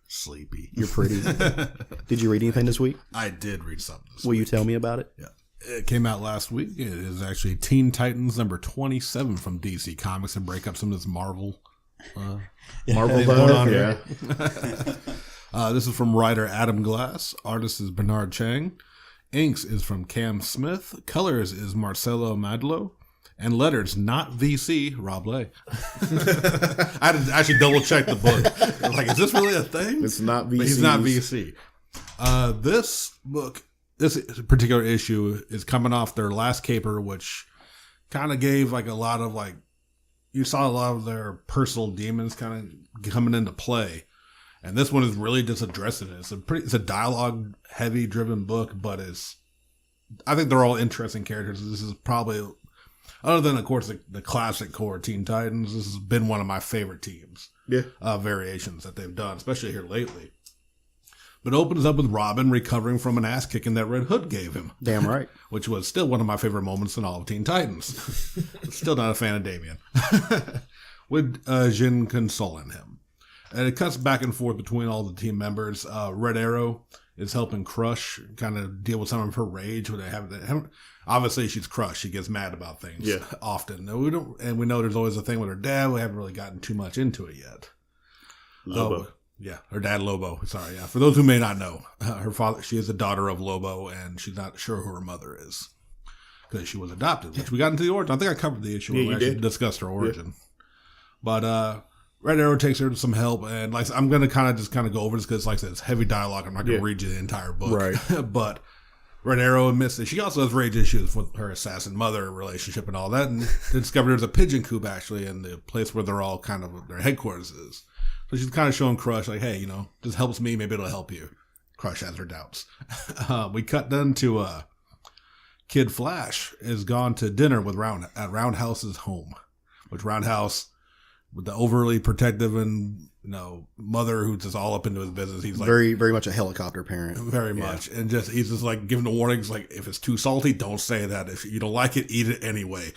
Sleepy. You're pretty. Did you read anything this week? I did read something this week. Will you tell me about it? Yeah. It came out last week. It is actually Teen Titans number 27 from DC Comics and break up some of this Marvel. Marvel going on here. This is from writer Adam Glass. Artist is Bernard Chang. Inks is from Cam Smith. Colors is Marcelo Madlo. And letters, not VC, Rob Lay. I had to actually double check the book. Like, is this really a thing? It's not VC. But he's not VC. This book, this particular issue is coming off their last caper, which kind of gave like a lot of you saw a lot of their personal demons kind of coming into play. And this one is really just addressing it. It's a dialogue heavy driven book, but I think they're all interesting characters. This is probably, other than of course the classic core Teen Titans, this has been one of my favorite teams. Yeah. Variations that they've done, especially here lately. But it opens up with Robin recovering from an ass kicking that Red Hood gave him. Damn right. Which was still one of my favorite moments in all of Teen Titans. Still not a fan of Damien. With Jin consoling him. And it cuts back and forth between all the team members. Red Arrow is helping Crush kind of deal with some of her rage. When they have obviously, she's Crush. She gets mad about things often. And we know there's always a thing with her dad. We haven't really gotten too much into it yet. Lobo. Her dad Lobo. Sorry, For those who may not know, her father. She is the daughter of Lobo, and she's not sure who her mother is because she was adopted. Which we got into the origin. I think I covered the issue when we actually discussed her origin. But Red Arrow takes her to some help, and I'm going to kind of go over this because, like I said, it's heavy dialogue. I'm not going to read you the entire book, right? But Red Arrow admits that she also has rage issues with her assassin mother relationship and all that, and they discovered there's a pigeon coop actually in the place where they're all kind of their headquarters is. So she's kind of showing Crush like, hey, this helps me, maybe it'll help you. Crush has her doubts. We cut then to Kid Flash is gone to dinner with at Roundhouse's home, which Roundhouse, with the overly protective and mother who's just all up into his business. He's like very, very much a helicopter parent. Very much, and he's just like giving the warnings, like if it's too salty, don't say that. If you don't like it, eat it anyway.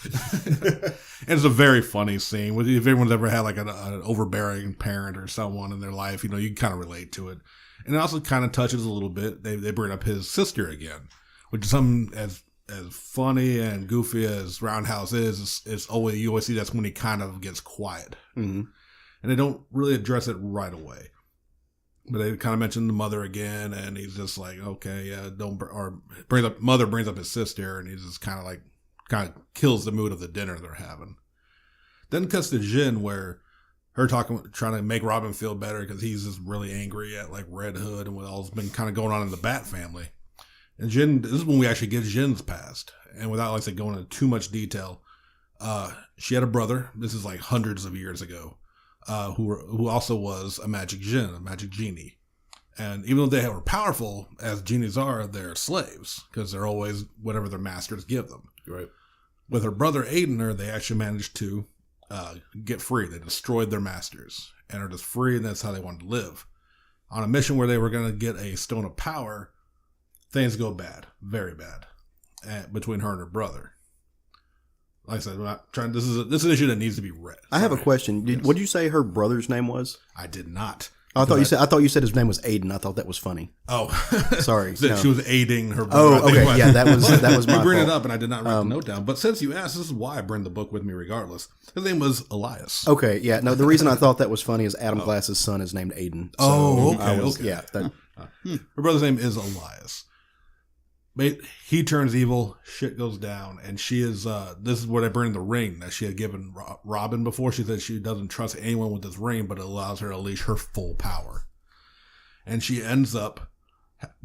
And it's a very funny scene. If everyone's ever had like an overbearing parent or someone in their life, you can kind of relate to it. And it also kind of touches a little bit. They bring up his sister again, which is something as funny and goofy as Roundhouse is, you always see that's when he kind of gets quiet. Mm-hmm. And they don't really address it right away. But they kind of mention the mother again, and he's just like, okay, yeah, mother brings up his sister, and he's just kind of kills the mood of the dinner they're having. Then cuts to Jin, where her trying to make Robin feel better because he's just really angry at like Red Hood and what all's been kind of going on in the Bat family. And Jin, this is when we actually get Jin's past. And without, like I said, going into too much detail, she had a brother. This is like hundreds of years ago, who also was a magic Jin, a magic genie. And even though they were powerful, as genies are, they're slaves because they're always whatever their masters give them. Right. With her brother Aidener, they actually managed to get free. They destroyed their masters and are just free, and that's how they wanted to live. On a mission where they were going to get a stone of power, things go bad, very bad, between her and her brother. Like I said, we're not trying. This is an issue that needs to be read. I have a question. What did you say her brother's name was? I did not. I thought you said his name was Aiden. I thought that was funny. Oh, Sorry. that no. she was aiding her brother. Oh, okay. Yeah, that was my You bring it fault. up, and I did not write the note down. But since you asked, this is why I bring the book with me regardless. His name was Elias. Okay, yeah. No, the reason I thought that was funny is Adam Glass's son is named Aiden. So okay. Yeah. Her brother's name is Elias. But he turns evil, shit goes down, and she is, this is where they bring the ring that she had given Robin before. She said she doesn't trust anyone with this ring, but it allows her to unleash her full power. And she ends up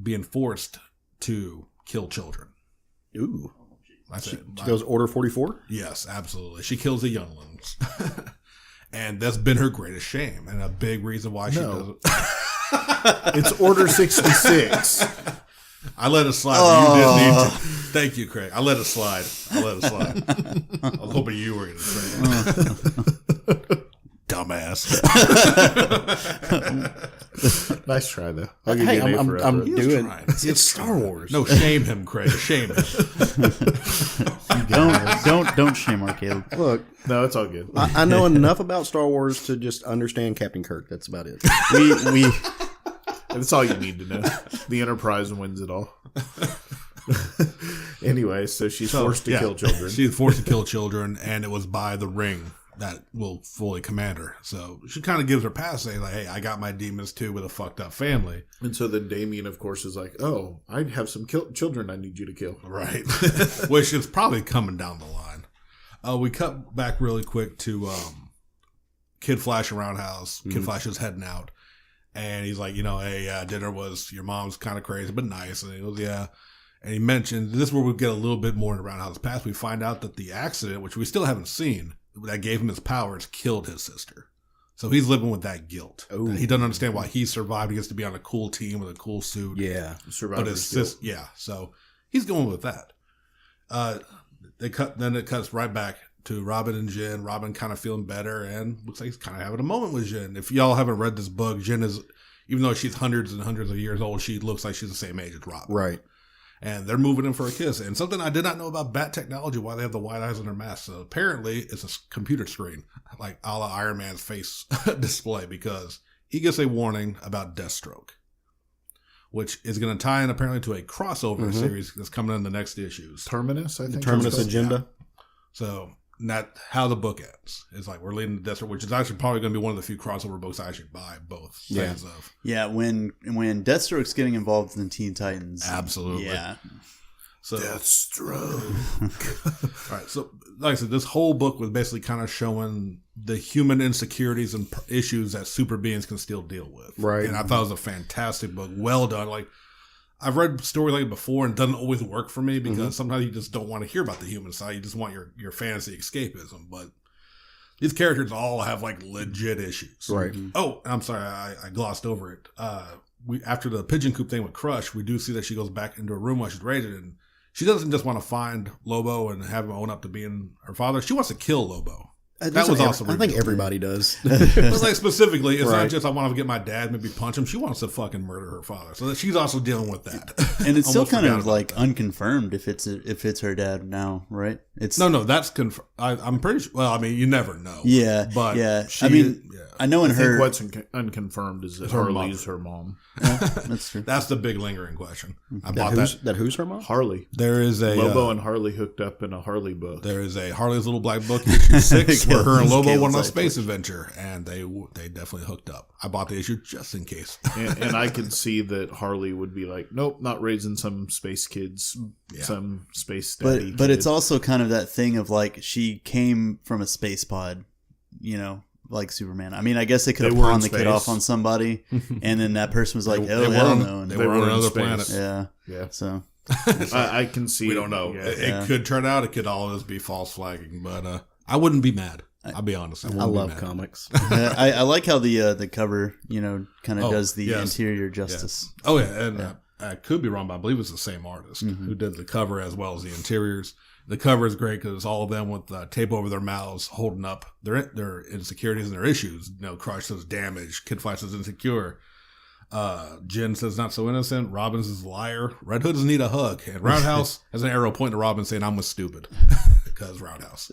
being forced to kill children. Ooh. She goes Order 44? Yes, absolutely. She kills the younglings. And that's been her greatest shame, and a big reason why she doesn't. It's Order 66. I let it slide. You didn't need to. Thank you, Craig. I let it slide. I was hoping you were going to say it. Dumbass. Nice try, though. I'll give Hey, you an A for effort. I'm doing. trying. It's Star Wars. No, shame him, Craig. Shame him. Don't shame our Caleb. Look, No, it's all good. I know enough about Star Wars to just understand Captain Kirk. That's about it. We That's all you need to know. The Enterprise wins it all. Anyway, so she's forced to kill children. She's forced to kill children, and it was by the ring that will fully command her. So she kind of gives her pass, saying, like, hey, I got my demons too with a fucked up family. And so then Damien, of course, is like, oh, I have some children I need you to kill. Right. Which is probably coming down the line. We cut back really quick to Kid Flash around house. Kid Flash is heading out. And he's like, hey, dinner was, your mom's kind of crazy, but nice. And he goes, yeah. And he mentioned, this is where we get a little bit more in Roundhouse Pass. We find out that the accident, which we still haven't seen, that gave him his powers, killed his sister. So he's living with that guilt. Ooh. He doesn't understand why he survived. He gets to be on a cool team with a cool suit. Yeah. But his sister, yeah. So he's going with that. Then it cuts right back to Robin and Jin. Robin kind of feeling better and looks like he's kind of having a moment with Jin. If y'all haven't read this book, Jin is, even though she's hundreds and hundreds of years old, she looks like she's the same age as Robin. Right. And they're moving in for a kiss. And something I did not know about bat technology, why they have the white eyes on their masks. So apparently it's a computer screen, like a la Iron Man's face display, because he gets a warning about Deathstroke, which is going to tie in apparently to a crossover series that's coming in the next issues. Terminus, I think. Terminus Agenda. Yeah. So that's how the book ends. It's like we're leading to Deathstroke, which is actually probably going to be one of the few crossover books I actually buy both things of. Yeah, when Deathstroke's getting involved in Teen Titans. Absolutely. Yeah. So Deathstroke. all right. So like I said, this whole book was basically kind of showing the human insecurities and issues that super beings can still deal with. Right. And I thought it was a fantastic book. Well done. Like, I've read stories like it before and it doesn't always work for me because sometimes you just don't want to hear about the human side. You just want your fantasy escapism. But these characters all have like legit issues. Right. Oh, I'm sorry. I glossed over it. After the pigeon coop thing with Crush, we do see that she goes back into her room while she's raided, and she doesn't just want to find Lobo and have him own up to being her father. She wants to kill Lobo. That was awesome. I think everybody does. But like specifically, it's not just I want to get my dad, maybe punch him. She wants to fucking murder her father. So that she's also dealing with that. And it's still Almost kind forgot of about like that. unconfirmed if it's her dad now, right? It's No, that's confirmed. I'm pretty sure. Well, I mean, you never know. Yeah, but yeah. she, I mean, yeah. I know in I think her. what's unconfirmed is that Her Harley's mother. her mom. That's true. That's the big lingering question. I bought that. Who's her mom? Harley. There is a Lobo and Harley hooked up in a Harley book. There is a Harley's Little Black Book issue 6 where her and Lobo Caleb's went on a like- space adventure, and they definitely hooked up. I bought the issue just in case. and I could see that Harley would be like, nope, not raising some space kids, some space daddy. But it's kid. also kind of that thing of like she came from a space pod, like Superman. I mean, I guess they could have They were in pawned the kid space. off on somebody, and then that person was like, They "Hell, were hell on- no!" they They were were on in another space. planet. Yeah, Yeah. So I can see. We don't know. Yeah. It could turn out. It could always be false flagging, but I wouldn't be mad. I'll be honest. I wouldn't be love mad. comics. I like how the cover, kind of Oh, does the yes. interior justice. Oh yeah, and I could be wrong, but I believe it's the same artist who did the cover as well as the interiors. The cover is great because it's all of them with tape over their mouths, holding up their insecurities and their issues. Crush says damage, Kid Flash says insecure, Jen says not so innocent, Robin says liar, Red Hood doesn't need a hug, and Roundhouse has an arrow pointing to Robin saying I'm with stupid. because Roundhouse.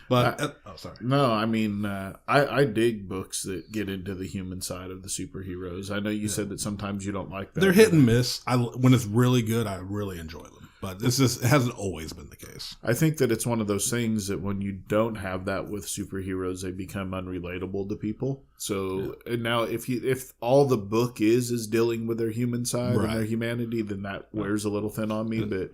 But sorry. No, I mean, I dig books that get into the human side of the superheroes. I know you said that sometimes you don't like that. They're hit and miss. When it's really good, I really enjoy them. But it hasn't always been the case. I think that it's one of those things that when you don't have that with superheroes, they become unrelatable to people. So now, if all the book is dealing with their human side and their humanity, then that wears a little thin on me. But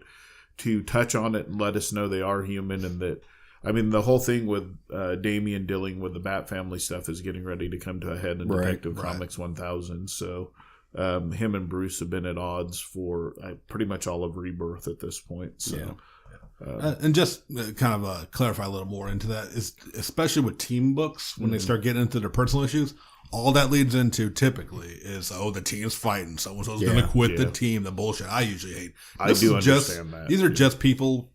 to touch on it and let us know they are human, and that, I mean, the whole thing with Damian dealing with the Bat Family stuff is getting ready to come to a head in Detective Comics 1000. So him and Bruce have been at odds for pretty much all of Rebirth at this point. So. And just kind of clarify a little more into that, is especially with team books, when they start getting into their personal issues, all that leads into typically is, the team's fighting, so-and-so's going to quit the team, the bullshit I usually hate. I do understand that. These are just people,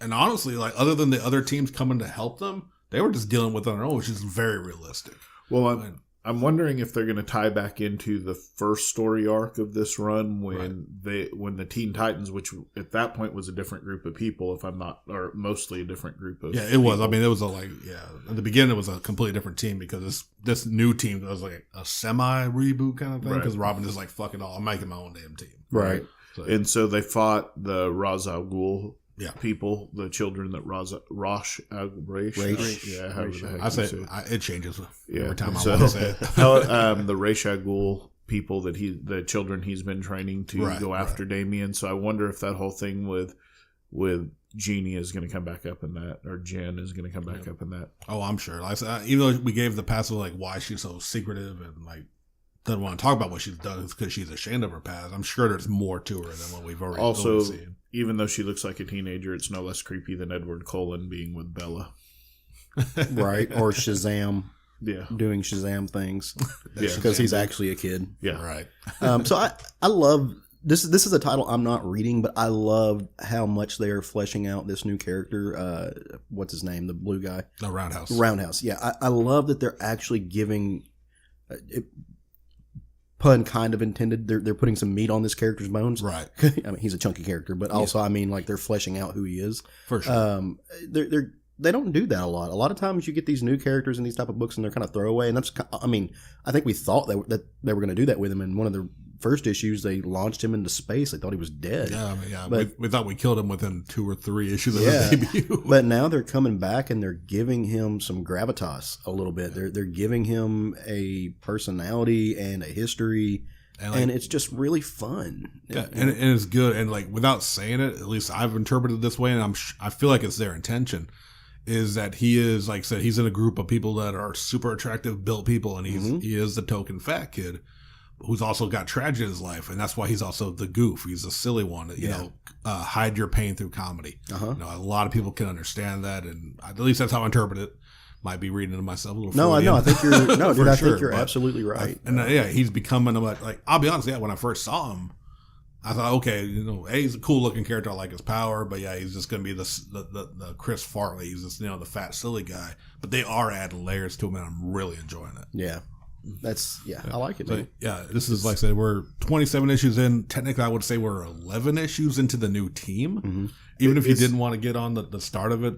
and honestly, like, other than the other teams coming to help them, they were just dealing with it on their own, which is very realistic. Well, I'm wondering if they're going to tie back into the first story arc of this run when the Teen Titans, which at that point was a different group of people, or mostly a different group of it was. I mean, it was at the beginning it was a completely different team, because this new team was like a semi reboot kind of thing, because Robin is like, fuck it all, I'm making my own damn team. Right. And so they fought the Ra's al Ghul people, the children that Rosh Ra's. Yeah, however the heck I say it changes every time I want to say it. The Ra's al Ghul people the children he's been training to go after Damian. So I wonder if that whole thing with Jeannie is going to come back up in that, or Jen is going to come back up in that. Oh, I'm sure. Like, even though we gave the past of like why she's so secretive and like doesn't want to talk about what she's done because she's ashamed of her past, I'm sure there's more to her than what we've already seen. Even though she looks like a teenager, it's no less creepy than Edward Cullen being with Bella. Right. Or Shazam. Doing Shazam things. Because he's actually a kid. Yeah. Right. So I love this is a title I'm not reading, but I love how much they are fleshing out this new character. What's his name? The blue guy. The Roundhouse. Roundhouse. Yeah. I love that they're actually giving pun kind of intended. They're putting some meat on this character's bones. Right. I mean, he's a chunky character, but also, I mean, like, they're fleshing out who he is. For sure. They don't do that a lot. A lot of times you get these new characters in these type of books and they're kind of throwaway. And that's, I mean, I think we thought that they were going to do that with him. In one of the first issues, they launched him into space. They thought he was dead. Yeah, I mean, but we thought we killed him within 2 or 3 issues of his debut. But now they're coming back and they're giving him some gravitas a little bit. They're giving him a personality and a history. And it's just really fun. Yeah, and it's good. And like, without saying it, at least I've interpreted it this way, and I feel like it's their intention, is that he is, like I said, he's in a group of people that are super attractive, built people, and he is the token fat kid who's also got tragedy in his life, and that's why he's also the goof. He's a silly one. You know, hide your pain through comedy. You know, a lot of people can understand that, and at least that's how I interpret it. Might be reading it myself a little. No, I know. I think you're. No, dude, I think you're absolutely right. He's becoming like. I'll be honest. Yeah, when I first saw him, I thought, okay, he's a cool looking character. I like his power, but he's just going to be the Chris Farley. He's just the fat silly guy. But they are adding layers to him, and I'm really enjoying it. Yeah, I like it. Man. So, this is, like I said, we're 27 issues in. Technically, I would say we're 11 issues into the new team. Even if you didn't want to get on the start of it,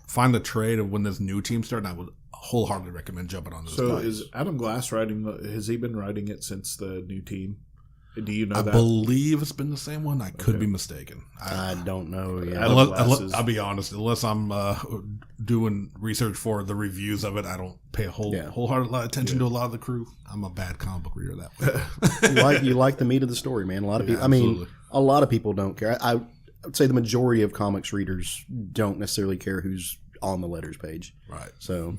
find the trade of when this new team started. I would wholeheartedly recommend jumping on this. So is Adam Glass writing? Has he been writing it since the new team? Do you know that? I believe it's been the same one. I could be mistaken. I don't know. Yeah. I'll be honest. Unless I'm doing research for the reviews of it, I don't pay a wholehearted lot of attention to a lot of the crew. I'm a bad comic book reader that way. you like the meat of the story, man. A lot of people. Absolutely. I mean, a lot of people don't care. I would say the majority of comics readers don't necessarily care who's on the letters page. Right. So,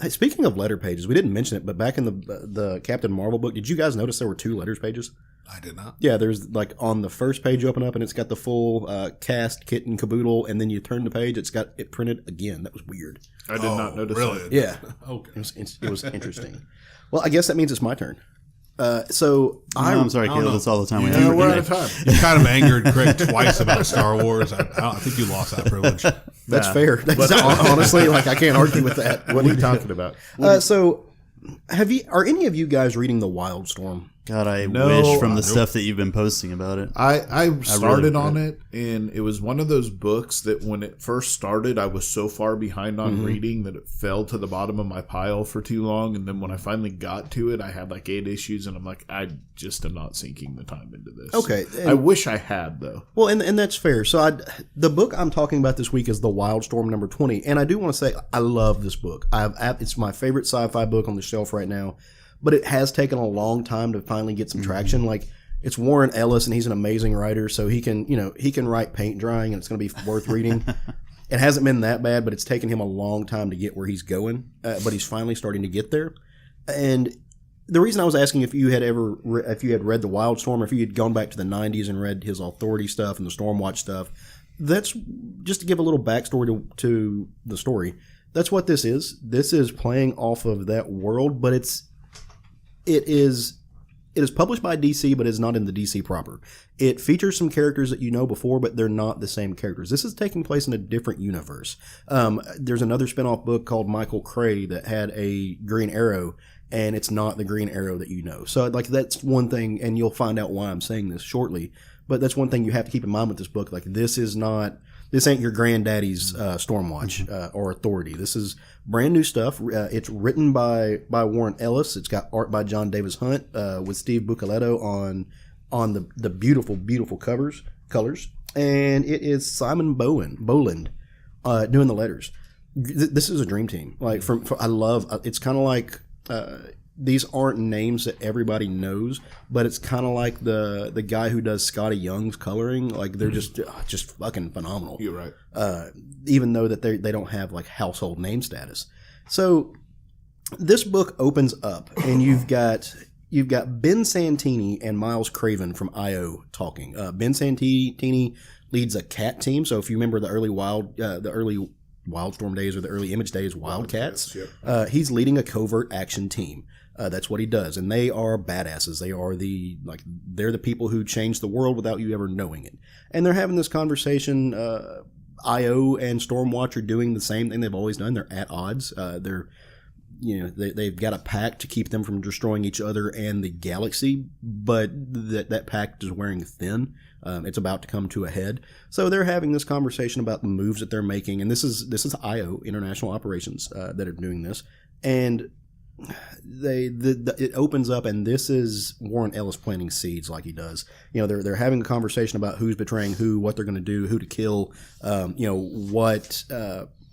hey, speaking of letter pages, we didn't mention it, but back in the Captain Marvel book, did you guys notice there were 2 letters pages? I did not. Yeah, there's like on the first page you open up and it's got the full cast, kit, and caboodle, and then you turn the page, it's got it printed again. That was weird. I did not notice that. Yeah. Okay. It was interesting. Well, I guess that means it's my turn. I'm sorry, Caleb. That's all the time we have. We're out of time. You kind of angered Craig twice about Star Wars. I think you lost that privilege. That's fair. That's, honestly, like, I can't argue with that. What are you talking about? So, are any of you guys reading the Wildstorm? God, I No, wish from the nope. stuff that you've been posting about it. I started really on it, and it was one of those books that when it first started, I was so far behind on reading that it fell to the bottom of my pile for too long. And then when I finally got to it, I had like 8 issues, and I'm like, I just am not sinking the time into this. Okay, I wish I had, though. Well, and that's fair. So the book I'm talking about this week is The Wildstorm number 20. And I do want to say I love this book. It's my favorite sci-fi book on the shelf right now. But it has taken a long time to finally get some traction. Like, it's Warren Ellis, and he's an amazing writer, so he can write paint drying, and it's going to be worth reading. It hasn't been that bad, but it's taken him a long time to get where he's going. But he's finally starting to get there. And the reason I was asking if you had read The Wildstorm, or if you had gone back to the 90s and read his Authority stuff and the Stormwatch stuff, that's just to give a little backstory to the story. That's what this is. This is playing off of that world, but it is published by DC, but is not in the DC proper. It features some characters that you know before, but they're not the same characters. This is taking place in a different universe. There's another spinoff book called Michael Cray that had a Green Arrow, and it's not the Green Arrow that you know. So, like, that's one thing, and you'll find out why I'm saying this shortly. But that's one thing you have to keep in mind with this book. Like, this ain't your granddaddy's Stormwatch or Authority. This is brand new stuff. It's written by Warren Ellis. It's got art by John Davis Hunt with Steve Buccellato on the beautiful, beautiful colors. And it is Simon Boland doing the letters. This is a dream team. Like, I love. It's kind of like. These aren't names that everybody knows, but it's kind of like the guy who does Scotty Young's coloring. Like, they're just fucking phenomenal. You're right. Even though that they don't have like household name status. So this book opens up, and you've got Ben Santini and Miles Craven from IO talking. Ben Santini leads a cat team. So if you remember the early Wildstorm days or the early Image days, Wildcats. Yep. He's leading a covert action team. That's what he does, and they are badasses. They are they're the people who change the world without you ever knowing it. And they're having this conversation. IO and Stormwatch are doing the same thing they've always done. They're at odds. They've got a pact to keep them from destroying each other and the galaxy, but that pact is wearing thin. It's about to come to a head. So they're having this conversation about the moves that they're making, and this is IO, International Operations, that are doing this. And it opens up, and this is Warren Ellis planting seeds like he does. They're having a conversation about who's betraying who, what they're going to do, who to kill, what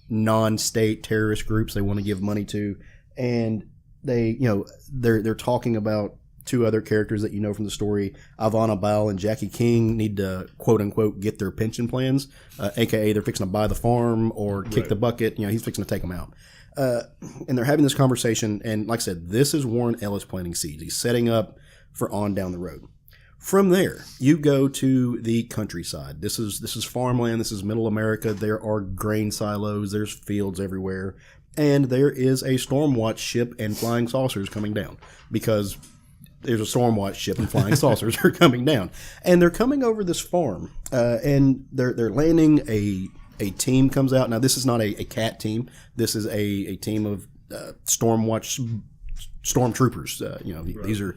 non-state terrorist groups they want to give money to, and they're talking about 2 other characters that you know from the story. Ivana Bell and Jackie King need to, quote unquote, get their pension plans, aka they're fixing to buy the farm or kick the bucket. He's fixing to take them out. And they're having this conversation, and like I said, this is Warren Ellis planting seeds. He's setting up for on down the road. From there, you go to the countryside. This is farmland. This is middle America. There are grain silos. There's fields everywhere. And there is a Stormwatch ship and flying saucers coming down, because there's a Stormwatch ship and flying saucers are coming down. And they're coming over this farm, and they're landing. A team comes out. Now, this is not a cat team. This is a team of Stormwatch stormtroopers. These are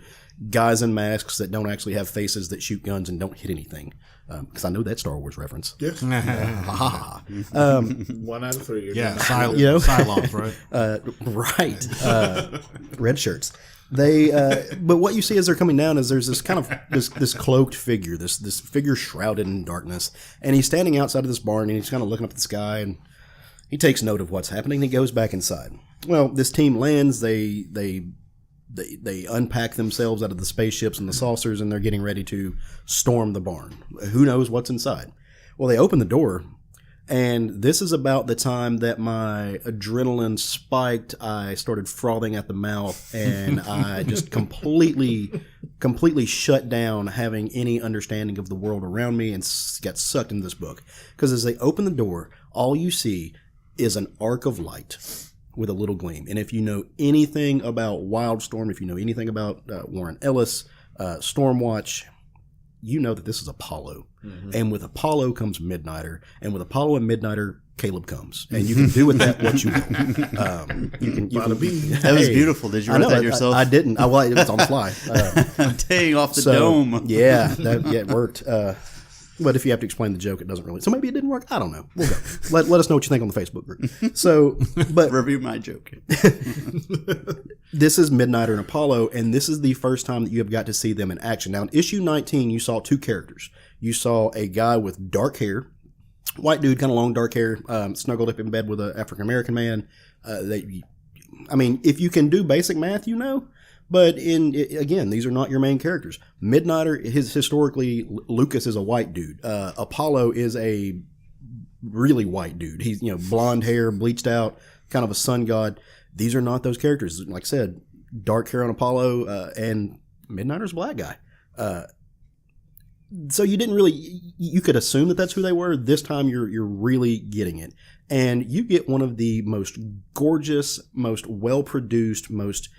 guys in masks that don't actually have faces, that shoot guns and don't hit anything. Because I know that Star Wars reference. Yes. 1 out of 3. Yeah, Cylons, right? Right. Red shirts. But what you see as they're coming down is there's this kind of this cloaked figure, this figure shrouded in darkness, and he's standing outside of this barn, and he's kind of looking up at the sky, and he takes note of what's happening, and he goes back inside. Well, this team lands. They unpack themselves out of the spaceships and the saucers, and they're getting ready to storm the barn. Who knows what's inside? Well, they open the door. And this is about the time that my adrenaline spiked. I started frothing at the mouth, and I just completely shut down having any understanding of the world around me, and got sucked into this book. Because as they open the door, all you see is an arc of light with a little gleam. And if you know anything about Wildstorm, if you know anything about Warren Ellis, Stormwatch, you know that this is Apollo. And with Apollo comes Midnighter, and with Apollo and Midnighter, Caleb comes, and you can do with that what you will. You can That was beautiful. Did you write that yourself? I didn't. Well, it was on the fly. Dang, off the dome. Yeah, it worked. But if you have to explain the joke, it doesn't really. So maybe it didn't work. I don't know. We'll go. Let us know what you think on the Facebook group. So, but Review my joke. this is Midnighter and Apollo, and this is the first time that you have got to see them in action. Now, in issue 19, you saw two characters. You saw a guy with dark hair, white dude, kind of long dark hair, snuggled up in bed with an African American man. If you can do basic math, you know. But again, these are not your main characters. Midnighter, historically, Lucas is a white dude. Apollo is a really white dude. He's blonde hair, bleached out, kind of a sun god. These are not those characters. Like I said, dark hair on Apollo, and Midnighter's a black guy. So you didn't really, you could assume that that's who they were. This time you're really getting it. And you get one of the most gorgeous, most well-produced, most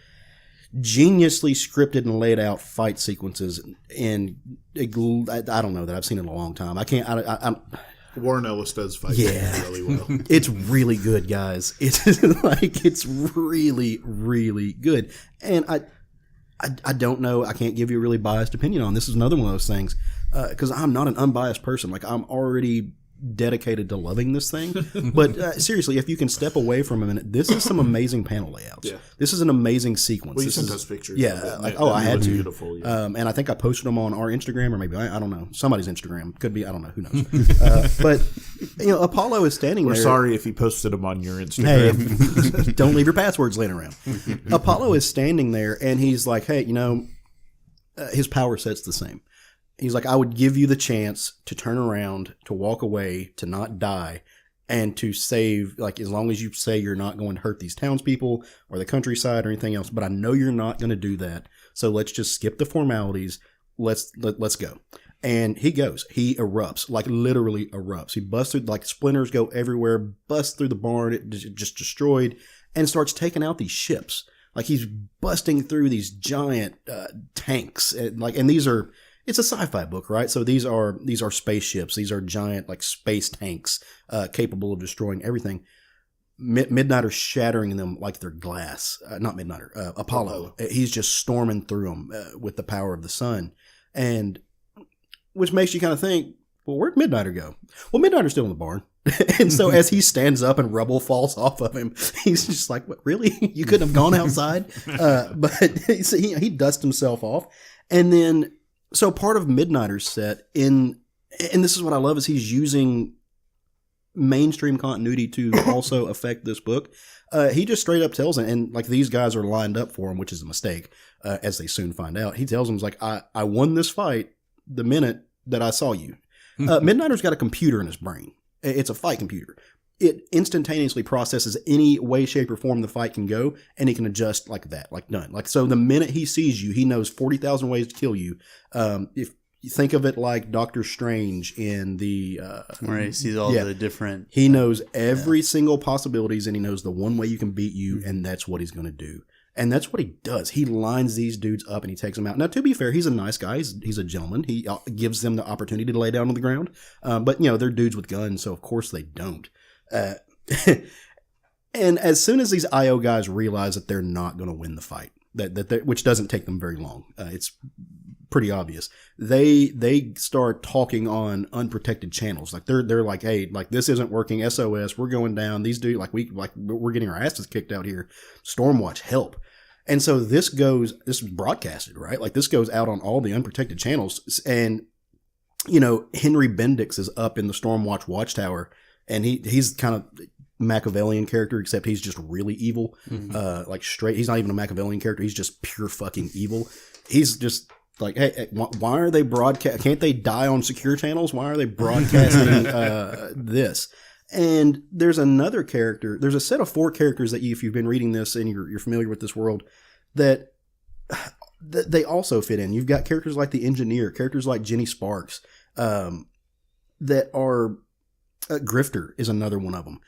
geniusly scripted and laid out fight sequences. And I don't know that I've seen it in a long time. Warren Ellis does fight really well. It's really good, guys. It's really, really good. And I don't know. I can't give you a really biased opinion on this. Is another one of those things because I'm not an unbiased person. Like I'm already dedicated to loving this thing. But seriously, if you can step away from a minute, this is some amazing panel layouts. Yeah. This is an amazing sequence. Well, you sent us pictures. Yeah. I had to. Beautiful. Yeah. And I think I posted them on our Instagram or maybe I don't know, somebody's Instagram. Could be. I don't know. Who knows? But Apollo is standing there. We're sorry if you posted them on your Instagram. Hey, don't leave your passwords laying around. Apollo is standing there and he's like, hey, his power set's the same. He's like, I would give you the chance to turn around, to walk away, to not die, and to save, like, as long as you say you're not going to hurt these townspeople or the countryside or anything else. But I know you're not going to do that. So let's just skip the formalities. Let's go. And he goes. He erupts, like literally erupts. He busts through, like splinters go everywhere, busts through the barn, it just destroyed, and starts taking out these ships. Like he's busting through these giant tanks. And these are... It's a sci-fi book, right? So these are spaceships. These are giant, like, space tanks capable of destroying everything. Midnighter shattering them like they're glass. Not Midnighter, Apollo. He's just storming through them with the power of the sun. And which makes you kind of think, well, where'd Midnighter go? Well, Midnighter's still in the barn. And so as he stands up and rubble falls off of him, he's just like, what, really? You couldn't have gone outside? But he dusts himself off. And then... So part of Midnighter's set and this is what I love, is he's using mainstream continuity to also affect this book. He just straight up tells him, and like these guys are lined up for him, which is a mistake, as they soon find out. He tells him, like, I won this fight the minute that I saw you. Midnighter's got a computer in his brain. It's a fight computer. It instantaneously processes any way, shape, or form the fight can go, and he can adjust like that, like done. Like, so the minute he sees you, he knows 40,000 ways to kill you. If you think of it like Doctor Strange in the... where he sees all the different... He knows every single possibilities, and he knows the one way you can beat you, and that's what he's going to do. And that's what he does. He lines these dudes up and he takes them out. Now, to be fair, he's a nice guy. He's a gentleman. He gives them the opportunity to lay down on the ground. But, they're dudes with guns, so of course they don't. And as soon as these IO guys realize that they're not going to win the fight, which doesn't take them very long, it's pretty obvious. They start talking on unprotected channels. Like they're like, hey, like this isn't working. SOS, we're going down. These dudes, we're getting our asses kicked out here. Stormwatch, help. And so this is broadcasted, right? Like this goes out on all the unprotected channels. And Henry Bendix is up in the Stormwatch watchtower. And he's kind of Machiavellian character, except he's just really evil. Like straight, he's not even a Machiavellian character. He's just pure fucking evil. He's just like, hey, why are they can't they die on secure channels? Why are they broadcasting this? And there's another character. There's a set of 4 characters that if you've been reading this and you're familiar with this world, that they also fit in. You've got characters like the engineer, characters like Jenny Sparks, that are... Grifter is another one of them.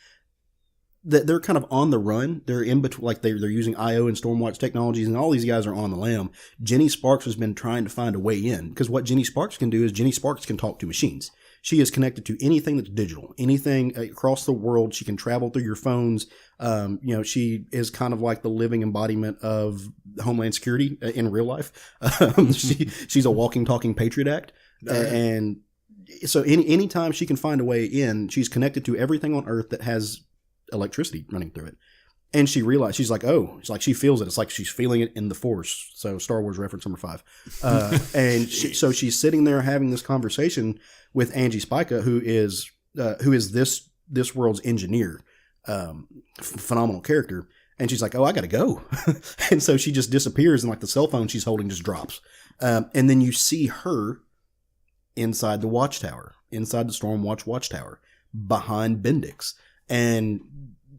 they're kind of on the run. They're in between, like they're using IO and Stormwatch technologies, and all these guys are on the lam. Jenny Sparks has been trying to find a way in, because what Jenny Sparks can do is Jenny Sparks can talk to machines. She is connected to anything that's digital, anything across the world. She can travel through your phones. She is kind of like the living embodiment of Homeland Security in real life. She's a walking, talking Patriot Act. And so anytime she can find a way in, she's connected to everything on Earth that has electricity running through it. And she realized, she's like, she feels it. It's like she's feeling it in the Force. So Star Wars reference number 5. And so she's sitting there having this conversation with Angie Spica, who is this world's engineer, phenomenal character. And she's like, oh, I got to go. And so she just disappears, and like the cell phone she's holding just drops. And then you see her inside the watchtower, inside the Stormwatch watchtower, behind Bendix. And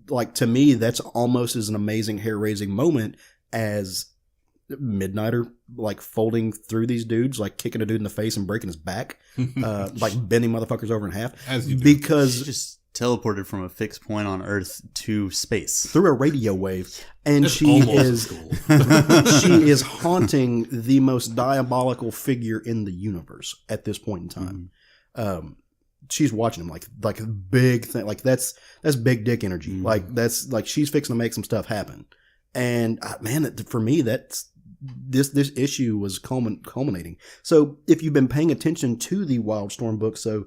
like, to me, that's almost as an amazing hair-raising moment as Midnighter, like folding through these dudes, like kicking a dude in the face and breaking his back, like bending motherfuckers over in half. As you do. Because She just teleported from a fixed point on Earth to space through a radio wave, and It's she almost as she is haunting the most diabolical figure in the universe at this point in time. She's watching him like a big thing, like that's big dick energy. Like that's like she's fixing to make some stuff happen. And man, for me, that's this issue was culminating. So if you've been paying attention to the Wildstorm book, so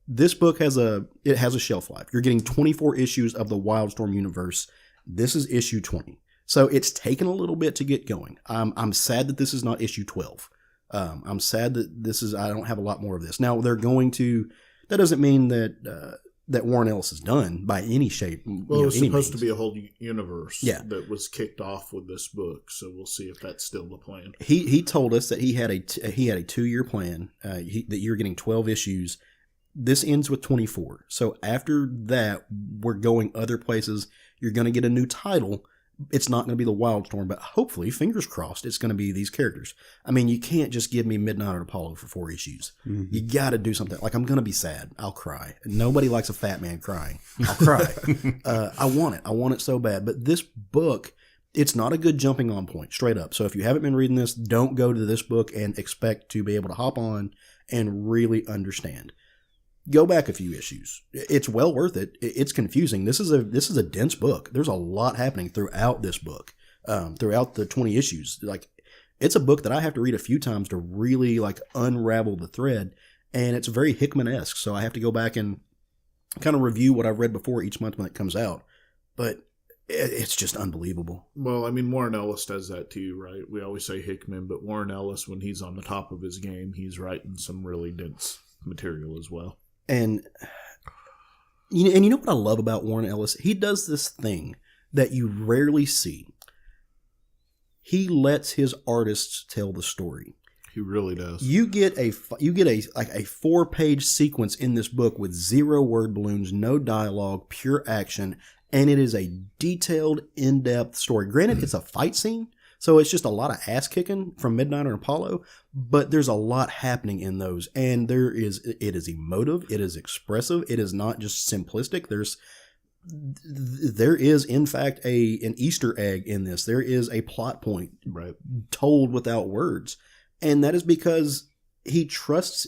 this book has a shelf life. You're getting 24 issues of the Wildstorm universe. This is issue 20. So it's taken a little bit to get going. I'm sad that this is not issue 12. I'm sad that I don't have a lot more of this. Now they're going to. That doesn't mean that that Warren Ellis is done by any shape. Well, it was supposed to be a whole universe that was kicked off with this book, so we'll see if that's still the plan. He told us that he had a 2-year plan. That you're getting 12 issues. This ends with 24. So after that, we're going other places. You're going to get a new title. It's not going to be the Wildstorm, but hopefully, fingers crossed, it's going to be these characters. I mean, you can't just give me Midnight and Apollo for 4 issues. You got to do something. Like, I'm going to be sad. I'll cry. Nobody likes a fat man crying. I'll cry. I want it. I want it so bad. But this book, it's not a good jumping on point, straight up. So if you haven't been reading this, don't go to this book and expect to be able to hop on and really understand. Go back a few issues. It's well worth it. It's confusing. This is a dense book. There's a lot happening throughout this book, throughout the 20 issues. Like, it's a book that I have to read a few times to really like unravel the thread, and it's very Hickman-esque. So I have to go back and kind of review what I've read before each month when it comes out. But it's just unbelievable. Well, I mean, Warren Ellis does that too, right? We always say Hickman, but Warren Ellis, when he's on the top of his game, he's writing some really dense material as well. And you know what I love about Warren Ellis? He does this thing that you rarely see. He lets his artists tell the story. He really does. You get a 4-page sequence in this book with 0 word balloons, no dialogue, pure action, and it is a detailed, in-depth story. Granted, it's a fight scene, so it's just a lot of ass kicking from Midnight and Apollo, but there's a lot happening in those, and it is emotive, it is expressive, it is not just simplistic. There is in fact an Easter egg in this. There is a plot point, right, told without words, and that is because he trusts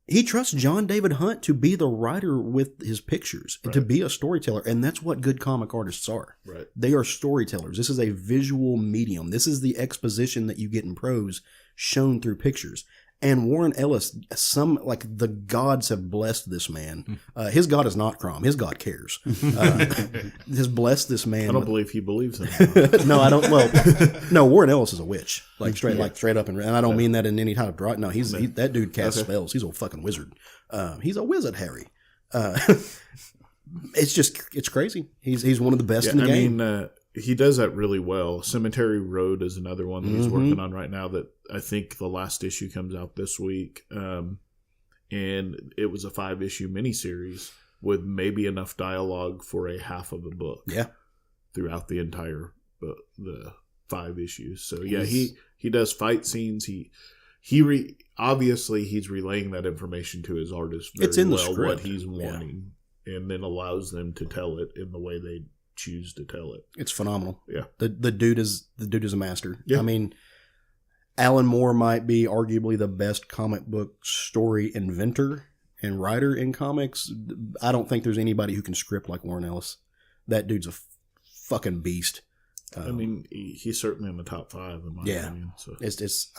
he trusts John David Hunt to be the writer with his pictures, and to be a storyteller. And that's what good comic artists are. Right. They are storytellers. This is a visual medium. This is the exposition that you get in prose shown through pictures. And Warren Ellis, the gods have blessed this man. His god is not Crom. His god cares. Has blessed this man. I don't believe he believes in it. No, I don't. Well, no, Warren Ellis is a witch, straight up, and I don't mean that in any type of derogatory. No, that dude casts spells. He's a fucking wizard. He's a wizard, Harry. It's crazy. He's one of the best in the game. I mean, he does that really well. Cemetery Road is another one that he's working on right now that I think the last issue comes out this week. And it was a 5-issue miniseries with maybe enough dialogue for a half of a book. Yeah. Throughout the entire the 5 issues. So yeah, he does fight scenes. Obviously he's relaying that information to his artist very it's in the well, script. what he's wanting. and then allows them to tell it in the way they choose to tell it. It's phenomenal. Yeah. The dude is a master. Yeah. I mean, Alan Moore might be arguably the best comic book story inventor and writer in comics. I don't think there's anybody who can script like Warren Ellis. That dude's a fucking beast. I mean, he's certainly in the top 5 in my opinion. So. It's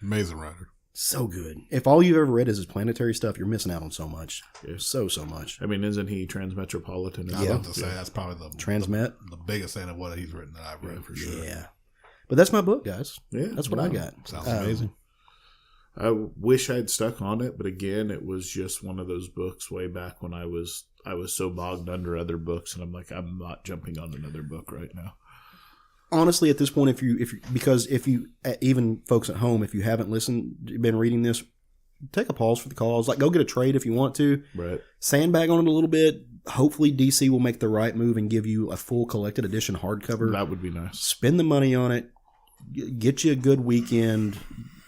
Amazing writer. so good. If all you've ever read is his planetary stuff, you're missing out on so much. Yeah. So much. I mean, isn't he Transmetropolitan? I love to say that's probably Transmet. the biggest thing of what he's written that I've read for sure. Yeah. But that's my book, guys. Yeah, That's what I got. Sounds amazing. I wish I'd stuck on it, but again, it was just one of those books way back when I was so bogged under other books, and I'm like, I'm not jumping on another book right now. Honestly, at this point, because even folks at home, if you haven't been reading this, take a pause for the cause. Like, go get a trade if you want to. Right. Sandbag on it a little bit. Hopefully, DC will make the right move and give you a full collected edition hardcover. That would be nice. Spend the money on it. Get you a good weekend.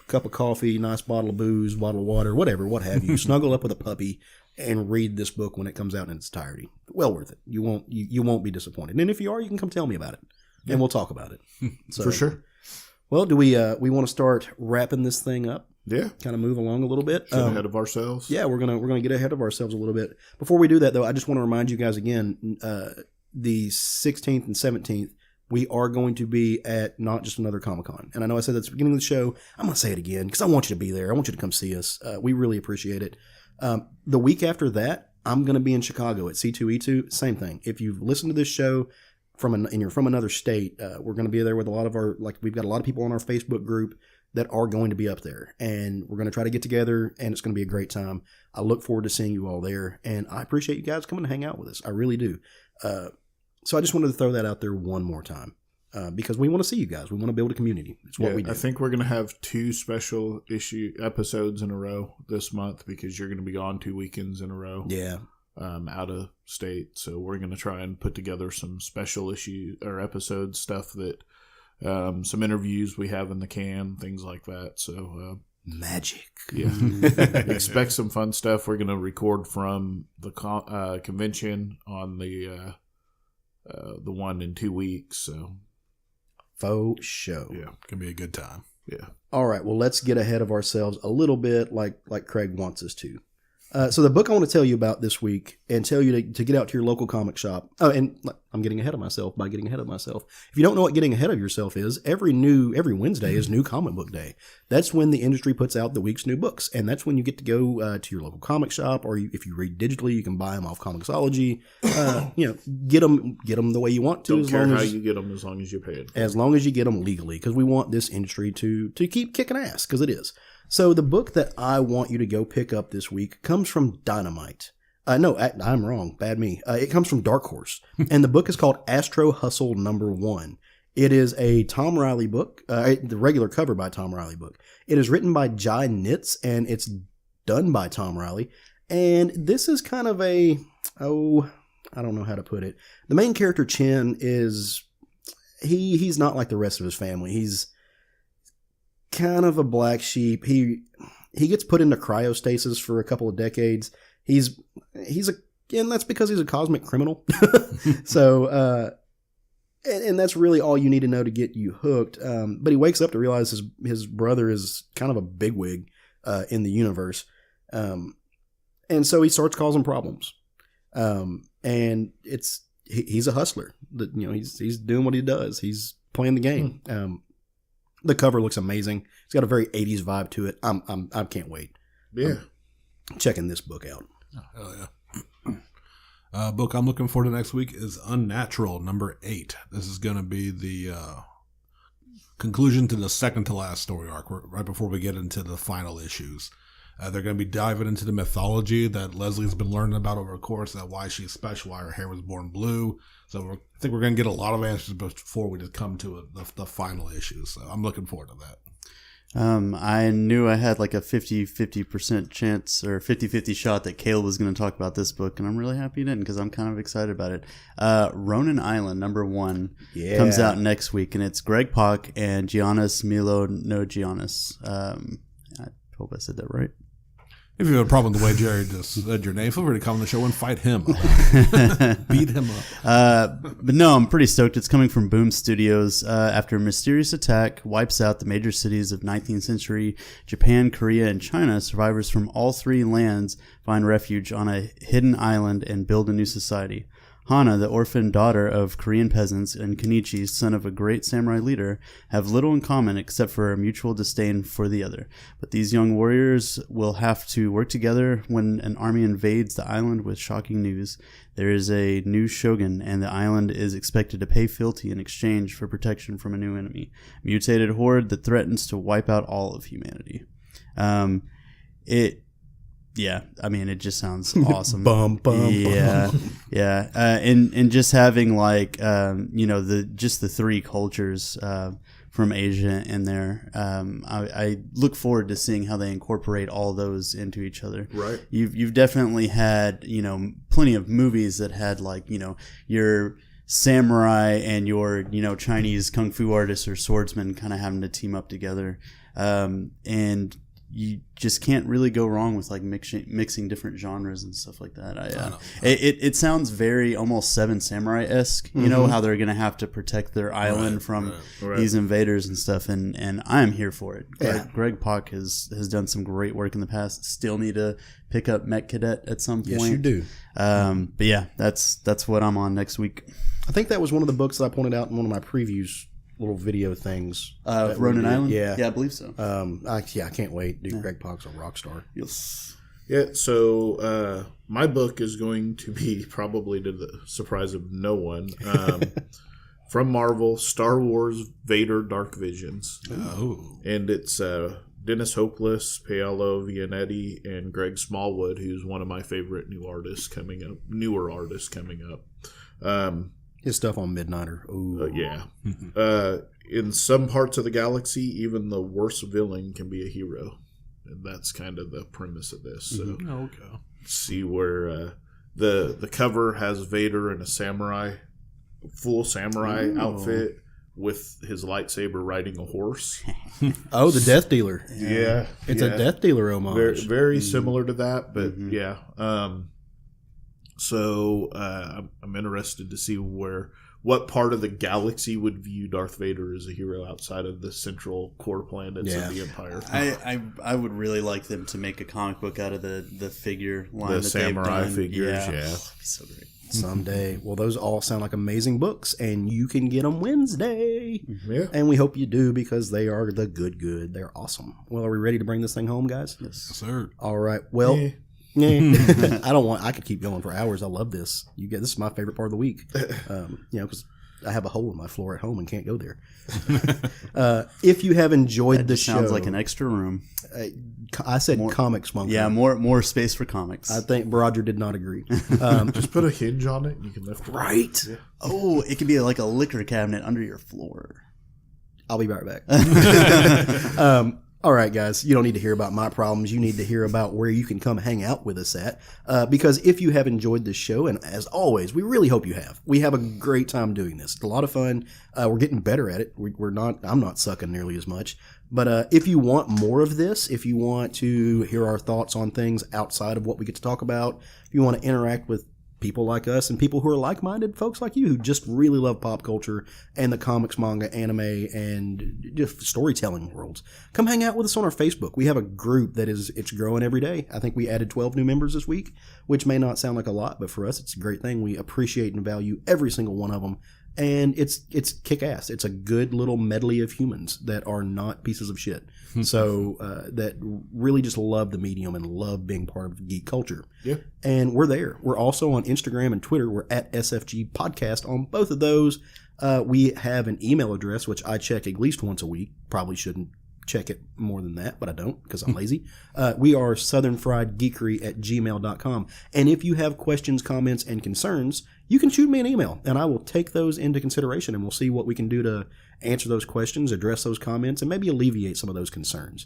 Cup of coffee, nice bottle of booze, bottle of water, whatever, what have you. Snuggle up with a puppy and read this book when it comes out in its entirety. Well worth it. You won't be disappointed. And if you are, you can come tell me about it, and we'll talk about it. So, For sure. Well, do we want to start wrapping this thing up? Yeah. Kind of move along a little bit. Get ahead of ourselves. Yeah, we're gonna get ahead of ourselves a little bit. Before we do that, though, I just want to remind you guys again: the 16th and 17th. We are going to be at Not Just Another Comic-Con. And I know I said that at the beginning of the show. I'm going to say it again because I want you to be there. I want you to come see us. We really appreciate it. The week after that, I'm going to be in Chicago at C2E2. Same thing. If you've listened to this show and you're from another state, we're going to be there with a lot of we've got a lot of people on our Facebook group that are going to be up there. And we're going to try to get together, and it's going to be a great time. I look forward to seeing you all there. And I appreciate you guys coming to hang out with us. I really do. So I just wanted to throw that out there one more time because we want to see you guys. We want to build a community. It's what we do. I think we're going to have 2 special issue episodes in a row this month because you're going to be gone 2 weekends in a row. Yeah. Out of state. So we're going to try and put together some special issue or episode stuff that some interviews we have in the can, things like that. So magic. Yeah. Expect some fun stuff. We're going to record from the convention on the one in 2 weeks. So faux show. Yeah, Can be a good time. yeah. All right. Well, let's get ahead of ourselves a little bit, like Craig wants us to. So the book I want to tell you about this week and tell you to get out to your local comic shop. Oh, and I'm getting ahead of myself by getting ahead of myself. If you don't know what getting ahead of yourself is, every Wednesday is New Comic Book Day. That's when the industry puts out the week's new books. And that's when you get to go to your local comic shop, or if you read digitally, you can buy them off Comixology. Get them the way you want to. Don't care how you get them as long as you pay it. As long as you get them legally, because we want this industry to keep kicking ass, because it is. So the book that I want you to go pick up this week comes from Dynamite. No, I'm wrong. Bad me. It comes from Dark Horse. And the book is called Astro Hustle #1. It is a Tom Riley book, the regular cover by Tom Riley book. It is written by Jai Nitz, and it's done by Tom Riley. And this is kind of I don't know how to put it. The main character, Chin, he's not like the rest of his family. He's kind of a black sheep. He gets put into cryostasis for a couple of decades. And that's because he's a cosmic criminal. So, and that's really all you need to know to get you hooked. But he wakes up to realize his brother is kind of a bigwig in the universe. And so he starts causing problems. And he's a hustler. He's doing what he does. He's playing the game. The cover looks amazing. It's got a very 80s vibe to it. I can't wait. Yeah. Checking this book out. Hell yeah. Book I'm looking for the next week is Unnatural #8. This is going to be the conclusion to the second to last story arc, right before we get into the final issues. They're going to be diving into the mythology that Leslie's been learning about over the course, that why she's special, why her hair was born blue. So I think we're going to get a lot of answers before we just come to the final issues. So I'm looking forward to that. I knew I had like a 50% chance or 50-50 shot that Caleb was going to talk about this book, and I'm really happy he didn't because I'm kind of excited about it. Ronin Island #1 comes out next week, and it's Greg Pak and Giannis Milo No Giannis. I hope I said that right. If you have a problem with the way Jerry just said your name, feel free to come on the show and fight him. Beat him up. But no, I'm pretty stoked. It's coming from Boom Studios. After a mysterious attack wipes out the major cities of 19th century Japan, Korea, and China, survivors from all three lands find refuge on a hidden island and build a new society. Hana, the orphaned daughter of Korean peasants, and Kenichi, son of a great samurai leader, have little in common except for a mutual disdain for the other. But these young warriors will have to work together when an army invades the island with shocking news. There is a new shogun, and the island is expected to pay fealty in exchange for protection from a new enemy, a mutated horde that threatens to wipe out all of humanity. Yeah, I mean, it just sounds awesome. Bum, bum, yeah, bum. yeah, and just having like the three cultures from Asia in there. I look forward to seeing how they incorporate all those into each other. Right. You've definitely had plenty of movies that had like your samurai and your Chinese kung fu artists or swordsmen kind of having to team up together, and you just can't really go wrong with like mixing different genres and stuff like that. It sounds very almost Seven Samurai-esque, how they're going to have to protect their island from these invaders and stuff. And I am here for it. Greg Pak has done some great work in the past. Still need to pick up Mech Cadet at some point. Yes, you do. But yeah, that's what I'm on next week. I think that was one of the books that I pointed out in one of my previews. Little video things. Ronin Island? Yeah, I believe so. I can't wait. Dude, Greg Pak's a rock star. Yes. Yeah, so my book is going to be, probably to the surprise of no one, from Marvel, Star Wars Vader Dark Visions. Oh. And it's Dennis Hopeless, Paolo Vianetti, and Greg Smallwood, who's one of my favorite newer artists coming up. His stuff on Midnighter. Ooh. Yeah. In some parts of the galaxy, even the worst villain can be a hero. And that's kind of the premise of this. So Okay. see where the cover has Vader in a full samurai outfit with his lightsaber riding a horse. Oh, the Death Dealer. Yeah. It's a Death Dealer homage. Very similar to that, but yeah. So I'm interested to see what part of the galaxy would view Darth Vader as a hero outside of the central core planets of the Empire. I would really like them to make a comic book out of the figure line, the samurai figures. Yeah. That'd be so great. Someday. Well, those all sound like amazing books, and you can get them Wednesday. Yeah. And we hope you do, because they are the good. They're awesome. Well, are we ready to bring this thing home, guys? Yes, sir. All right. Well, I could keep going for hours. I love this. This is my favorite part of the week. Because I have a hole in my floor at home and can't go there. If you have enjoyed the show, sounds like an extra room. I said comics, monkey. Yeah, more space for comics. I think Roger did not agree. Just put a hinge on it and you can lift it. Right. Yeah. Oh, it could be like a liquor cabinet under your floor. I'll be right back. All right, guys, you don't need to hear about my problems. You need to hear about where you can come hang out with us at. Because if you have enjoyed this show, and as always, we really hope you have. We have a great time doing this. It's a lot of fun. We're getting better at it. I'm not sucking nearly as much. But if you want more of this, if you want to hear our thoughts on things outside of what we get to talk about, if you want to interact with people like us and people who are like-minded folks like you who just really love pop culture and the comics, manga, anime, and just storytelling worlds, come hang out with us on our Facebook. We have a group it's growing every day. I think we added 12 new members this week, which may not sound like a lot, but for us, it's a great thing. We appreciate and value every single one of them. And it's kick-ass. It's a good little medley of humans that are not pieces of shit. So that really just love the medium and love being part of geek culture. Yeah. And we're there. We're also on Instagram and Twitter. We're at SFG Podcast on both of those. We have an email address, which I check at least once a week. Probably shouldn't check it more than that, but I don't because I'm lazy. We are southernfriedgeekery@gmail.com. And if you have questions, comments, and concerns, you can shoot me an email, and I will take those into consideration, and we'll see what we can do to answer those questions, address those comments, and maybe alleviate some of those concerns.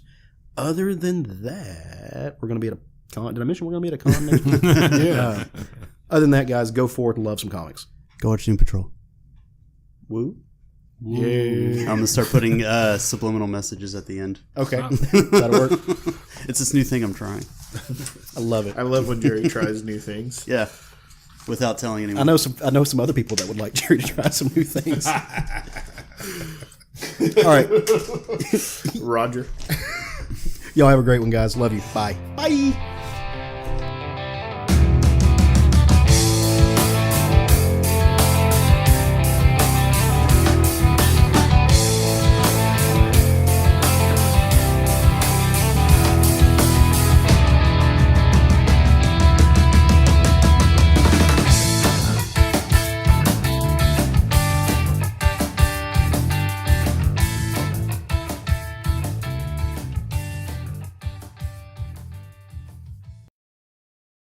Other than that, we're going to be at a con. Did I mention we're going to be at a con next week? Yeah. Other than that, guys, go forth and love some comics. Go watch Doom Patrol. Woo. Yeah. I'm going to start putting subliminal messages at the end. Okay. That'll work. It's this new thing I'm trying. I love it. I love when Jerry tries new things. Yeah. Without telling anyone. I know some other people that would like Jerry to try some new things. All right. Roger. Y'all have a great one, guys. Love you. Bye. Bye.